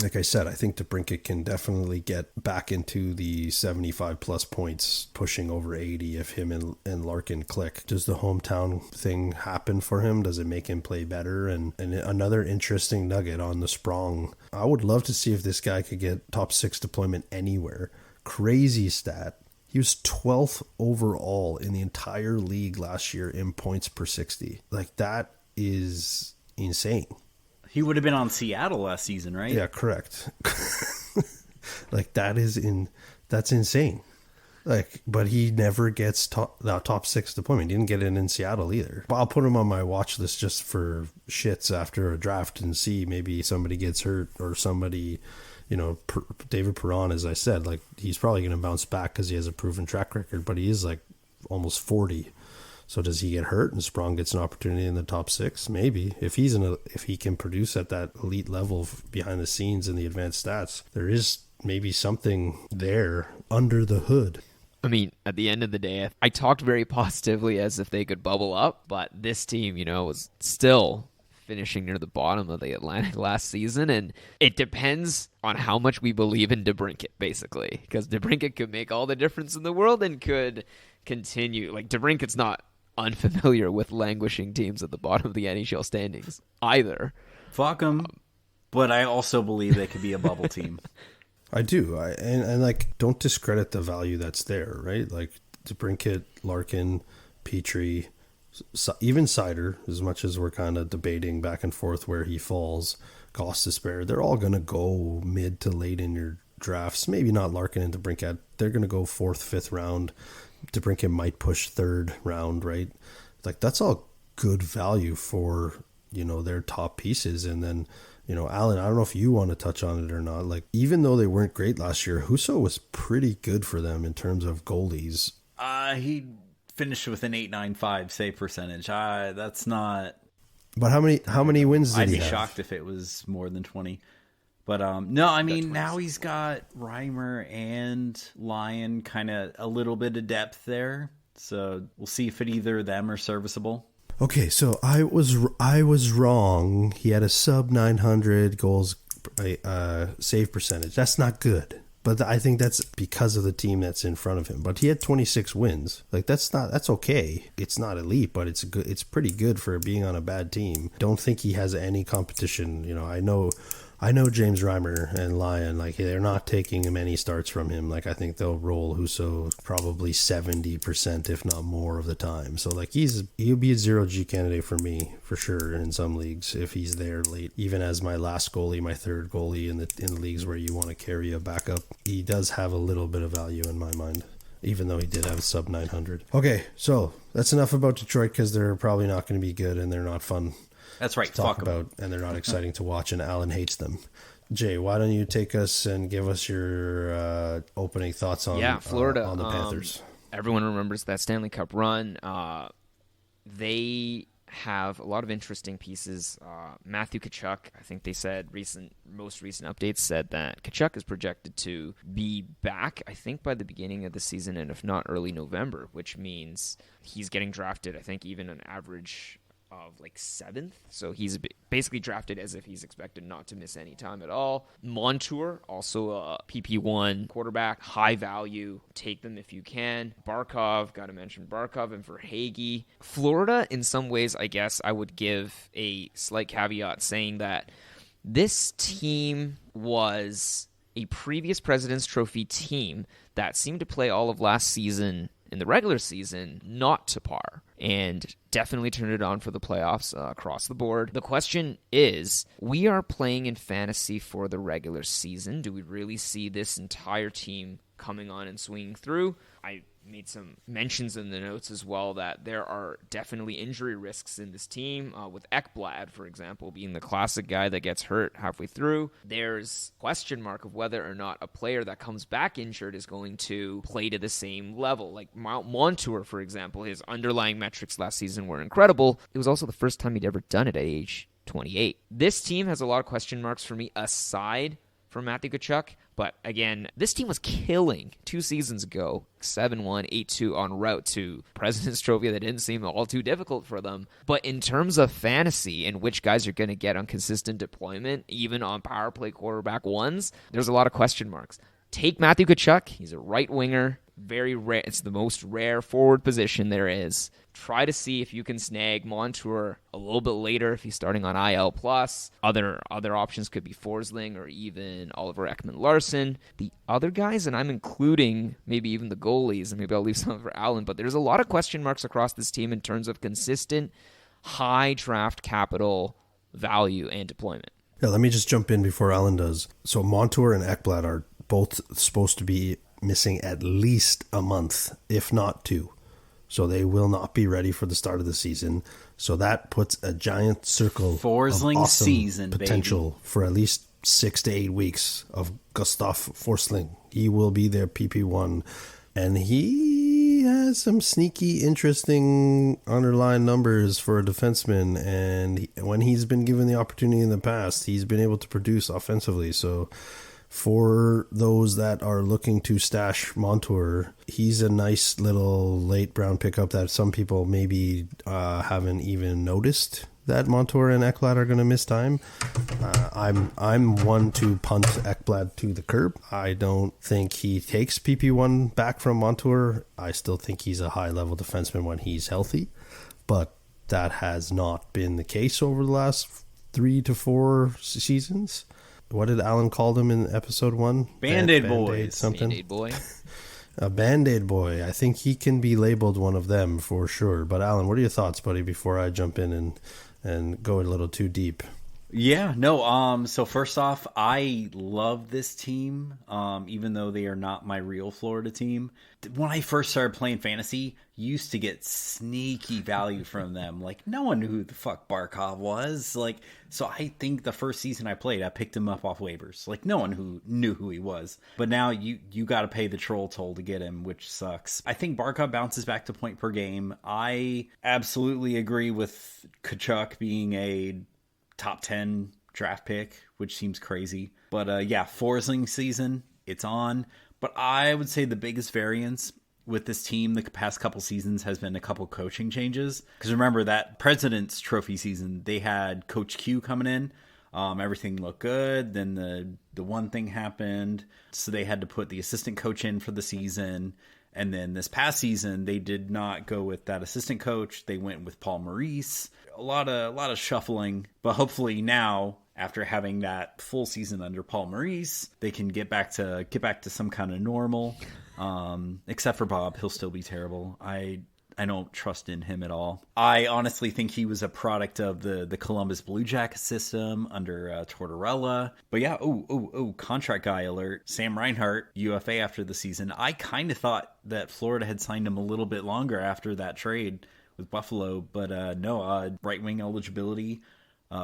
Like I said, I think DeBrincat can definitely get back into the 75 plus points, pushing over 80 if him and Larkin click. Does the hometown thing happen for him? Does it make him play better? And another interesting nugget on the Sprong. I would love to see if this guy could get top 6 deployment anywhere. Crazy stat. He was 12th overall in the entire league last year in points per 60. Like, that is insane. He would have been on Seattle last season, right? Yeah, correct. Like, that's insane. Like, but he never gets top 6 deployment. He didn't get it in Seattle either. But I'll put him on my watch list just for shits after a draft and see maybe somebody gets hurt or somebody, David Perron, as I said, like, he's probably going to bounce back because he has a proven track record, but he is like almost 40. So does he get hurt and Sprong gets an opportunity in the top 6? Maybe. If he can produce at that elite level behind the scenes in the advanced stats, there is maybe something there under the hood. I mean, at the end of the day, I talked very positively as if they could bubble up, but this team, was still finishing near the bottom of the Atlantic last season, and it depends on how much we believe in DeBrincat, basically, because DeBrincat could make all the difference in the world and could continue. Like, DeBrincat's not unfamiliar with languishing teams at the bottom of the NHL standings either. Fuck them, but I also believe they could be a bubble team. I do. And like, don't discredit the value that's there, right? Like, DeBrincat, Larkin, Petrie, even Sider, as much as we're kind of debating back and forth where he falls, Gostisbehere, they're all going to go mid to late in your drafts. Maybe not Larkin and DeBrincat. They're going to go 4th, 5th round. DeBrincat might push 3rd round, right? Like, that's all good value for, their top pieces. And then, Alan, I don't know if you want to touch on it or not. Like, even though they weren't great last year, Husso was pretty good for them in terms of goalies. He finished with an .895 save percentage. That's not. But how many wins did he have? I'd be shocked if it was more than 20. But no, I mean, now he's got Reimer and Lyon, kind of a little bit of depth there. So we'll see if either of them are serviceable. Okay, so I was wrong. He had a sub 900 goals save percentage. That's not good. But I think that's because of the team that's in front of him. But he had 26 wins. Like, that's okay. It's not elite, but it's good. It's pretty good for being on a bad team. Don't think he has any competition. I know James Reimer and Lyon, like, they're not taking many starts from him. Like, I think they'll roll Husso probably 70%, if not more, of the time. So, like, he'll be a 0G candidate for me, for sure, in some leagues, if he's there late. Even as my last goalie, my 3rd goalie in the leagues where you want to carry a backup, he does have a little bit of value in my mind, even though he did have sub 900. Okay, so that's enough about Detroit, because they're probably not going to be good, and they're not fun. That's right. To talk about, and they're not exciting to watch, and Alan hates them. Jay, why don't you take us and give us your opening thoughts on Florida on the Panthers? Everyone remembers that Stanley Cup run. They have a lot of interesting pieces. Matthew Tkachuk, I think they said most recent updates said that Tkachuk is projected to be back, I think, by the beginning of the season, and if not early November, which means he's getting drafted, I think, even an average of like 7th, so he's basically drafted as if he's expected not to miss any time at all. Montour, also a PP1 quarterback, high value, take them if you can. Barkov, got to mention Barkov, and for Hagee. Florida, in some ways, I guess I would give a slight caveat saying that this team was a previous President's Trophy team that seemed to play all of last season in the regular season not to par, and definitely turned it on for the playoffs across the board. The question is, we are playing in fantasy for the regular season. Do we really see this entire team coming on and swinging through? I made some mentions in the notes as well that there are definitely injury risks in this team, with Ekblad, for example, being the classic guy that gets hurt halfway through. There's question mark of whether or not a player that comes back injured is going to play to the same level. Like Montour, for example, his underlying metrics last season were incredible. It was also the first time he'd ever done it at age 28. This team has a lot of question marks for me aside from Matthew Tkachuk. But again, this team was killing 2 seasons ago, 7-1, 8-2 en route to President's Trophy. That didn't seem all too difficult for them. But in terms of fantasy and which guys are going to get on consistent deployment, even on power play quarterback ones, there's a lot of question marks. Take Matthew Tkachuk. He's a right winger. Very rare. It's the most rare forward position there is. try to see if you can snag Montour a little bit later if he's starting on IL plus. Other options could be Forsling or even Oliver Ekman-Larsson. The other guys, and I'm including maybe even the goalies, and maybe I'll leave some for Allen, but there's a lot of question marks across this team in terms of consistent high draft capital value and deployment. Yeah, let me just jump in before Alan does. So Montour and Ekblad are both supposed to be missing at least a month, if not 2. So they will not be ready for the start of the season. So that puts a giant circle Forsling of awesome season, potential baby. for at least 6 to 8 weeks of Gustav Forsling. He will be their PP1. And he has some sneaky, interesting underlying numbers for a defenseman. And when he's been given the opportunity in the past, he's been able to produce offensively. So for those that are looking to stash Montour, he's a nice little late round pickup that some people maybe haven't even noticed that Montour and Ekblad are going to miss time. I'm one to punt Ekblad to the curb. I don't think he takes PP1 back from Montour. I still think he's a high level defenseman when he's healthy, but that has not been the case over the last 3 to 4 seasons. What did Alan call them in episode 1? Band-Aid boys. Something. Band-Aid boy. A Band-Aid boy. I think he can be labeled one of them for sure. But Alan, what are your thoughts, buddy, before I jump in and go a little too deep? Yeah, no, so first off, I love this team, even though they are not my real Florida team. When I first started playing fantasy, used to get sneaky value from them. Like, no one knew who the fuck Barkov was. Like, so I think the first season I played, I picked him up off waivers. Like, no one who knew who he was. But now you got to pay the troll toll to get him, which sucks. I think Barkov bounces back to point per game. I absolutely agree with Tkachuk being a top 10 draft pick, which seems crazy. But yeah, Forsling season, it's on. But I would say the biggest variance with this team the past couple seasons has been a couple coaching changes. Because remember that President's Trophy season, they had Coach Q coming in. Everything looked good. Then the one thing happened. So they had to put the assistant coach in for the season. And then this past season, they did not go with that assistant coach. They went with Paul Maurice. A lot of shuffling, but hopefully now, after having that full season under Paul Maurice, they can get back to some kind of normal. Except for Bob, he'll still be terrible. I don't trust in him at all. I honestly think he was a product of the Columbus Blue Jackets system under Tortorella. But yeah, contract guy alert. Sam Reinhart, UFA after the season. I kind of thought that Florida had signed him a little bit longer after that trade with Buffalo, but no, right wing eligibility,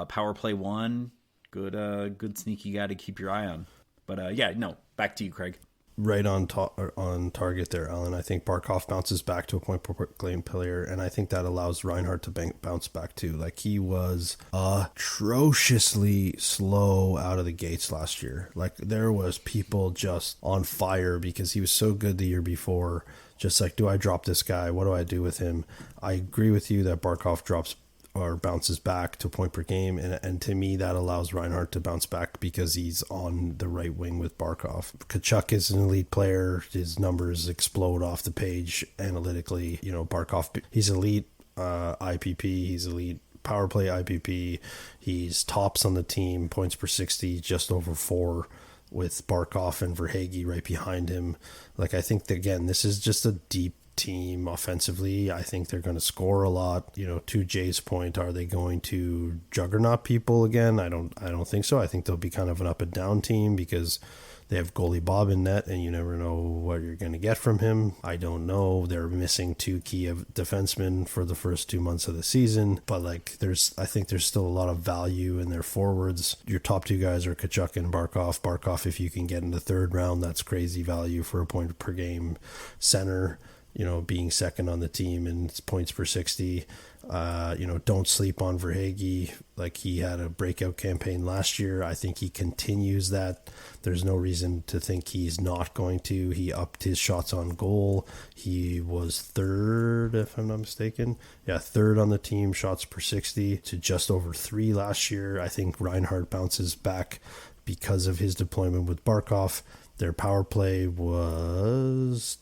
power play 1, good sneaky guy to keep your eye on. But yeah, no, back to you, Craig. Right on target there, Alan. I think Barkov bounces back to a point per game player, and I think that allows Reinhardt to bounce back too. Like, he was atrociously slow out of the gates last year. Like, there was people just on fire because he was so good the year before. Just like, do I drop this guy? What do I do with him? I agree with you that Barkov drops or bounces back to a point per game, and to me that allows Reinhardt to bounce back because he's on the right wing with Barkov. Tkachuk is an elite player. His numbers explode off the page analytically. You know, Barkov, he's elite IPP, he's elite power play IPP, he's tops on the team, points per 60, just over 4, with Barkov and Verhaeghe right behind him. Like, I think that, again, this is just a deep team offensively. I think they're going to score a lot. You know, to Jay's point, are they going to juggernaut people again? I don't think so. I think they'll be kind of an up and down team because they have goalie Bob in net, and you never know what you're going to get from him. I don't know. They're missing 2 key defensemen for the first 2 months of the season, but like, I think there's still a lot of value in their forwards. Your top 2 guys are Tkachuk and Barkov. Barkov, if you can get in the 3rd round, that's crazy value for a point per game center. You know, being second on the team in points per 60. You know, don't sleep on Verhaeghe. Like, he had a breakout campaign last year. I think he continues that. There's no reason to think he's not going to. He upped his shots on goal. He was 3rd, if I'm not mistaken. Yeah, 3rd on the team, shots per 60 to just over 3 last year. I think Reinhardt bounces back because of his deployment with Barkov. Their power play was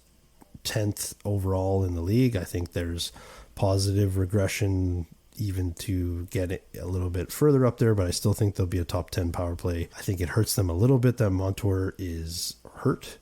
10th overall in the league. I think there's positive regression even to get it a little bit further up there, but I still think they'll be a top 10 power play. I think it hurts them a little bit that Montour is hurt,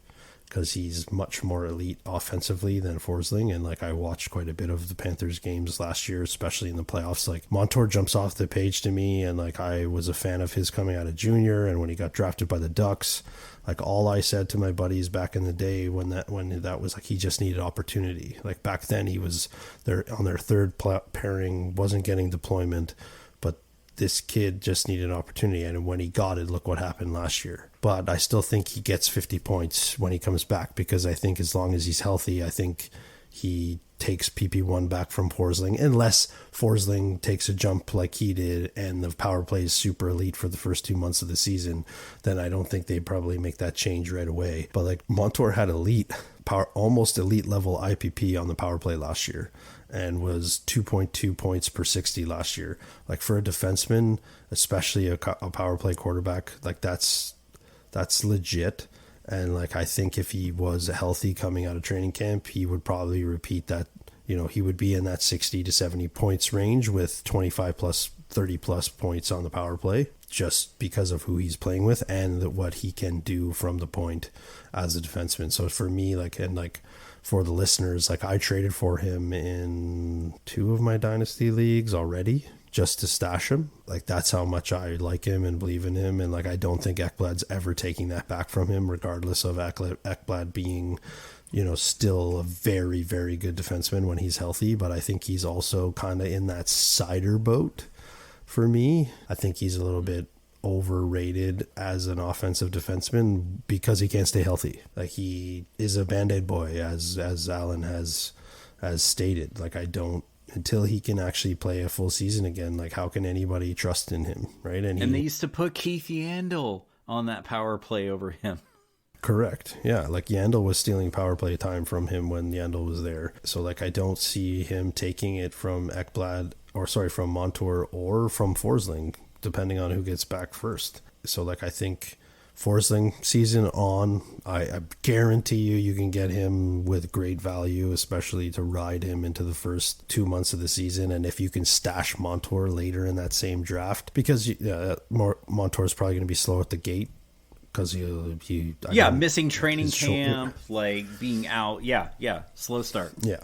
because he's much more elite offensively than Forsling. And like, I watched quite a bit of the Panthers games last year, especially in the playoffs. Like, Montour jumps off the page to me, and like, I was a fan of his coming out of junior, and when he got drafted by the Ducks, like, all I said to my buddies back in the day when that was like, he just needed opportunity. Like, back then he was there on their third pairing, wasn't getting deployment, but this kid just needed an opportunity. And when he got it, look what happened last year. But I still think he gets 50 points when he comes back, because I think as long as he's healthy, I think he takes PP1 back from Forsling, unless Forsling takes a jump like he did and the power play is super elite for the first 2 months of the season. Then I don't think they probably make that change right away. But like, Montour had almost elite level IPP on the power play last year, and was 2.2 points per 60 last year. Like, for a defenseman, especially a power play quarterback, like, that's legit. And like, I think if he was healthy coming out of training camp, he would probably repeat that. You know, he would be in that 60 to 70 points range with 25 plus 30 plus points on the power play, just because of who he's playing with and what he can do from the point as a defenseman. So for me, like, and like for the listeners, like, I traded for him in 2 of my dynasty leagues already, just to stash him. Like, that's how much I like him and believe in him. And like, I don't think Ekblad's ever taking that back from him, regardless of Ekblad being, you know, still a very, very good defenseman when he's healthy. But I think he's also kind of in that cider boat for me. I think he's a little bit overrated as an offensive defenseman because he can't stay healthy. Like, he is a Band-Aid boy, as Alan has stated. Like, I don't, until he can actually play a full season again, like, how can anybody trust in him, right? And they used to put Keith Yandel on that power play over him. Correct. Yeah, like, Yandel was stealing power play time from him when Yandel was there. So like, I don't see him taking it from from Montour or from Forsling, depending on who gets back first. So like, I think Forsling season on, I guarantee you can get him with great value, especially to ride him into the first 2 months of the season. And if you can stash Montour later in that same draft, because Montour's probably going to be slow at the gate, because missing training camp, like being out, slow start. Yeah.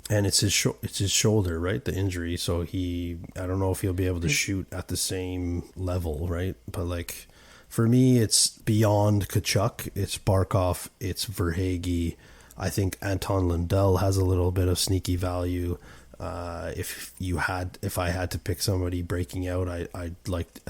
And it's his shoulder, right? The injury. So I don't know if he'll be able to shoot at the same level, right? But like, for me, it's beyond Tkachuk. It's Barkov. It's Verhaeghe. I think Anton Lundell has a little bit of sneaky value. If I had to pick somebody breaking out, I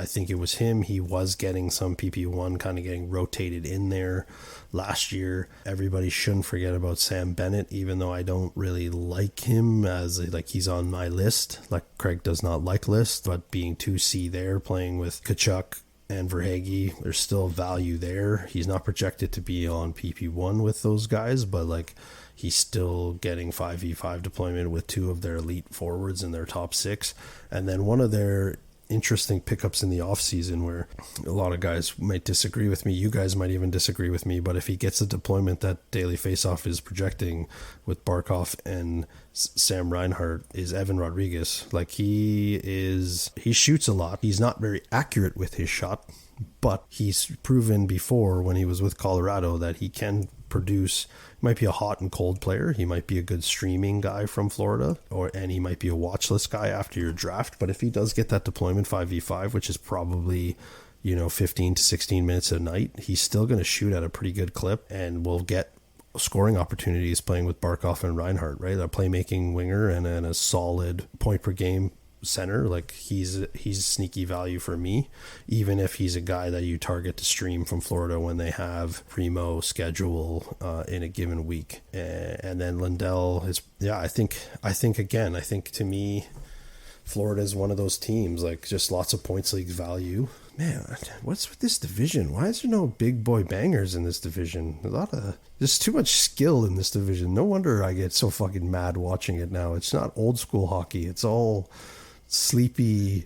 think it was him. He was getting some PP1, kind of getting rotated in there last year. Everybody shouldn't forget about Sam Bennett, even though I don't really like him as like, he's on my list. Like, Craig does not like lists, but being 2C there, playing with Tkachuk and Verhaeghe, there's still value there. He's not projected to be on PP1 with those guys, but like, he's still getting 5v5 deployment with 2 of their elite forwards in their top 6. And then one of their interesting pickups in the offseason, where a lot of guys might disagree with me, you guys might even disagree with me, but if he gets the deployment that Daily Faceoff is projecting with Barkov and Sam Reinhart, is Evan Rodriguez. Like, he shoots a lot. He's not very accurate with his shot, but he's proven before when he was with Colorado that he can produce. He might be a hot and cold player. He might be a good streaming guy from Florida, and he might be a watch list guy after your draft. But if he does get that deployment 5v5, which is probably, 15 to 16 minutes a night, he's still going to shoot at a pretty good clip and will get scoring opportunities playing with Barkov and Reinhart, right? A playmaking winger and a solid point per game center. Like, he's sneaky value for me, even if he's a guy that you target to stream from Florida when they have primo schedule in a given week. And then Lundell is, I think to me, Florida is one of those teams, like, just lots of points league value. Man, what's with this division? Why is there no big boy bangers in this division? There's too much skill in this division. No wonder I get so fucking mad watching it now. It's not old school hockey. It's all sleepy.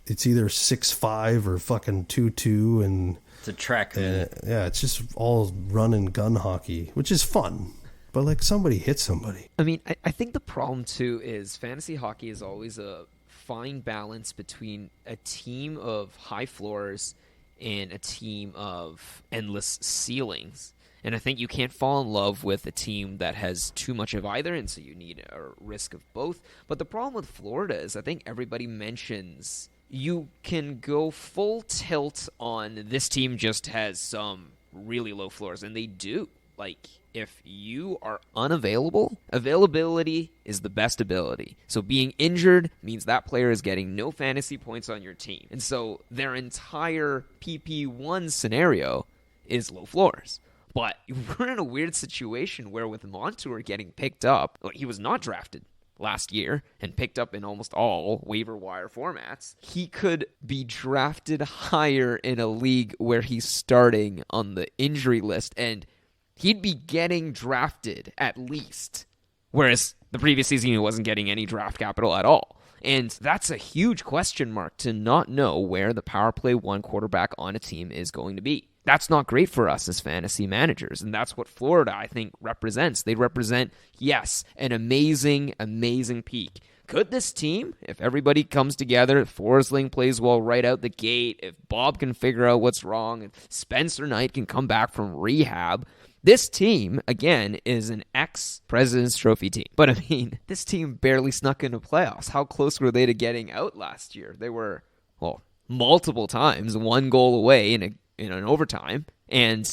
It's either 6-5 or fucking 2-2, and it's a track. It's just all run and gun hockey, which is fun. but like somebody hit somebody. I mean, I think the problem too is fantasy hockey is always a fine balance between a team of high floors and a team of endless ceilings. And I think you can't fall in love with a team that has too much of either, and so you need a risk of both. But the problem with Florida is I think everybody mentions you can go full tilt on this team just has some really low floors, and they do. Like, if you are unavailable, availability is the best ability. So being injured means that player is getting no fantasy points on your team. And so their entire PP1 scenario is low floors. But we're in a weird situation where with Montour getting picked up, he was not drafted last year and picked up in almost all waiver wire formats. He could be drafted higher in a league where he's starting on the injury list, and he'd be getting drafted at least. Whereas the previous season, he wasn't getting any draft capital at all. And that's a huge question mark to not know where the power play one quarterback on a team is going to be. That's not great for us as fantasy managers, and that's what Florida, I think, represents. They represent, yes, an amazing, amazing peak. Could this team, if everybody comes together, if Forsling plays well right out the gate, if Bob can figure out what's wrong, if Spencer Knight can come back from rehab, this team, again, is an ex-President's Trophy team. But, I mean, this team barely snuck into playoffs. How close were they to getting out last year? They were, well, multiple times, one goal away in an overtime, and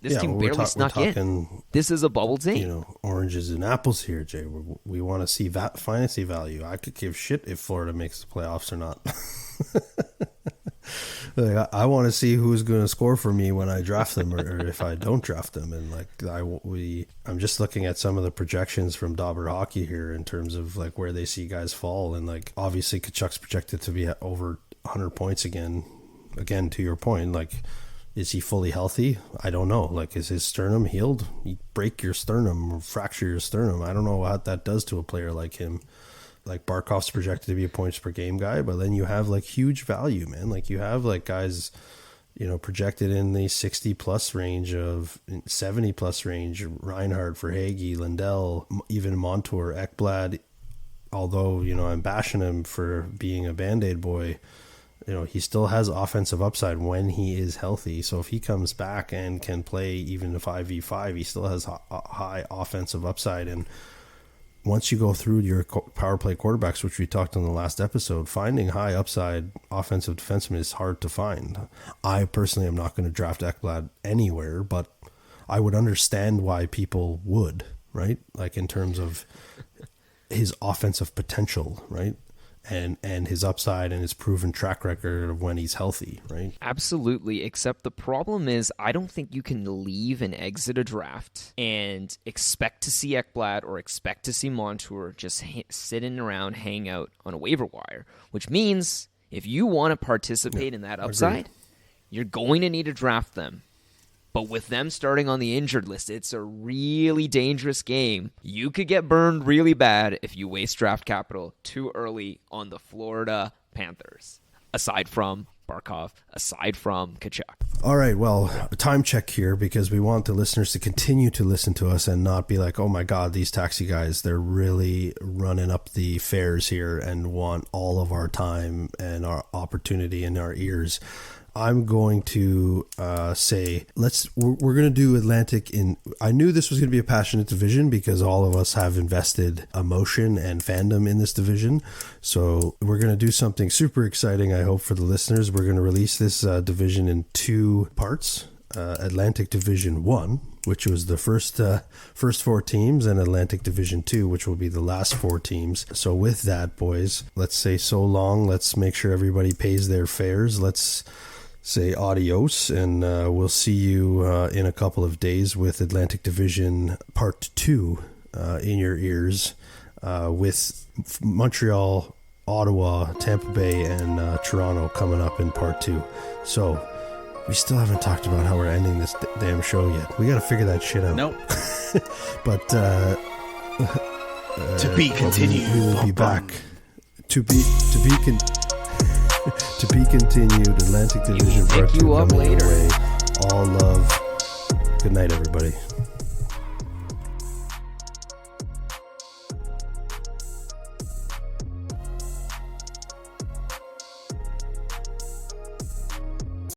this team barely snuck in. This is a bubble team. Oranges and apples here, Jay. We want to see that fantasy value. I could give shit if Florida makes the playoffs or not. Like, I want to see who's going to score for me when I draft them, or if I don't draft them. And I'm just looking at some of the projections from Dauber Hockey here in terms of like where they see guys fall, and like obviously Kachuk's projected to be at over 100 points again. Again, to your point, like, is he fully healthy? I don't know. Like, is his sternum healed? You break your sternum or fracture your sternum. I don't know what that does to a player like him. Like, Barkov's projected to be a points per game guy, but then you have like huge value, man. Like, you have like guys, projected in the 60 plus range, of 70 plus range. Reinhardt, Verhaeghe, Lindell, even Montour, Ekblad. Although, I'm bashing him for being a Band-Aid boy, he still has offensive upside when he is healthy. So if he comes back and can play even a 5v5, he still has high offensive upside. And once you go through your power play quarterbacks, which we talked on the last episode, finding high upside offensive defensemen is hard to find. I personally am not going to draft Ekblad anywhere, but I would understand why people would, right? Like in terms of his offensive potential, right? And his upside and his proven track record of when he's healthy, right? Absolutely, except the problem is I don't think you can leave and exit a draft and expect to see Ekblad or expect to see Montour just sitting around, hang out on a waiver wire, which means if you want to participate in that upside, you're going to need to draft them. But with them starting on the injured list, it's a really dangerous game. You could get burned really bad if you waste draft capital too early on the Florida Panthers, aside from Barkov, aside from Tkachuk. All right, well, a time check here, because we want the listeners to continue to listen to us and not be like, oh my God, these taxi guys, they're really running up the fares here and want all of our time and our opportunity in our ears. I'm going to say we're going to do Atlantic in. I knew this was going to be a passionate division because all of us have invested emotion and fandom in this division. So we're going to do something super exciting, I hope, for the listeners. We're going to release this division in 2 parts. Atlantic Division 1, which was the first 4 teams, and Atlantic Division 2, which will be the last 4 teams. So with that, boys, let's say so long. Let's make sure everybody pays their fares. Let's say adios, and we'll see you in a couple of days with Atlantic Division Part 2 in your ears, with Montreal, Ottawa, Tampa Bay, and Toronto coming up in Part 2. So we still haven't talked about how we're ending this damn show yet. We got to figure that shit out. Nope. But to be continued. We will be back. To be continued. Atlantic Division Part 2 coming your way. All love. Good night, everybody.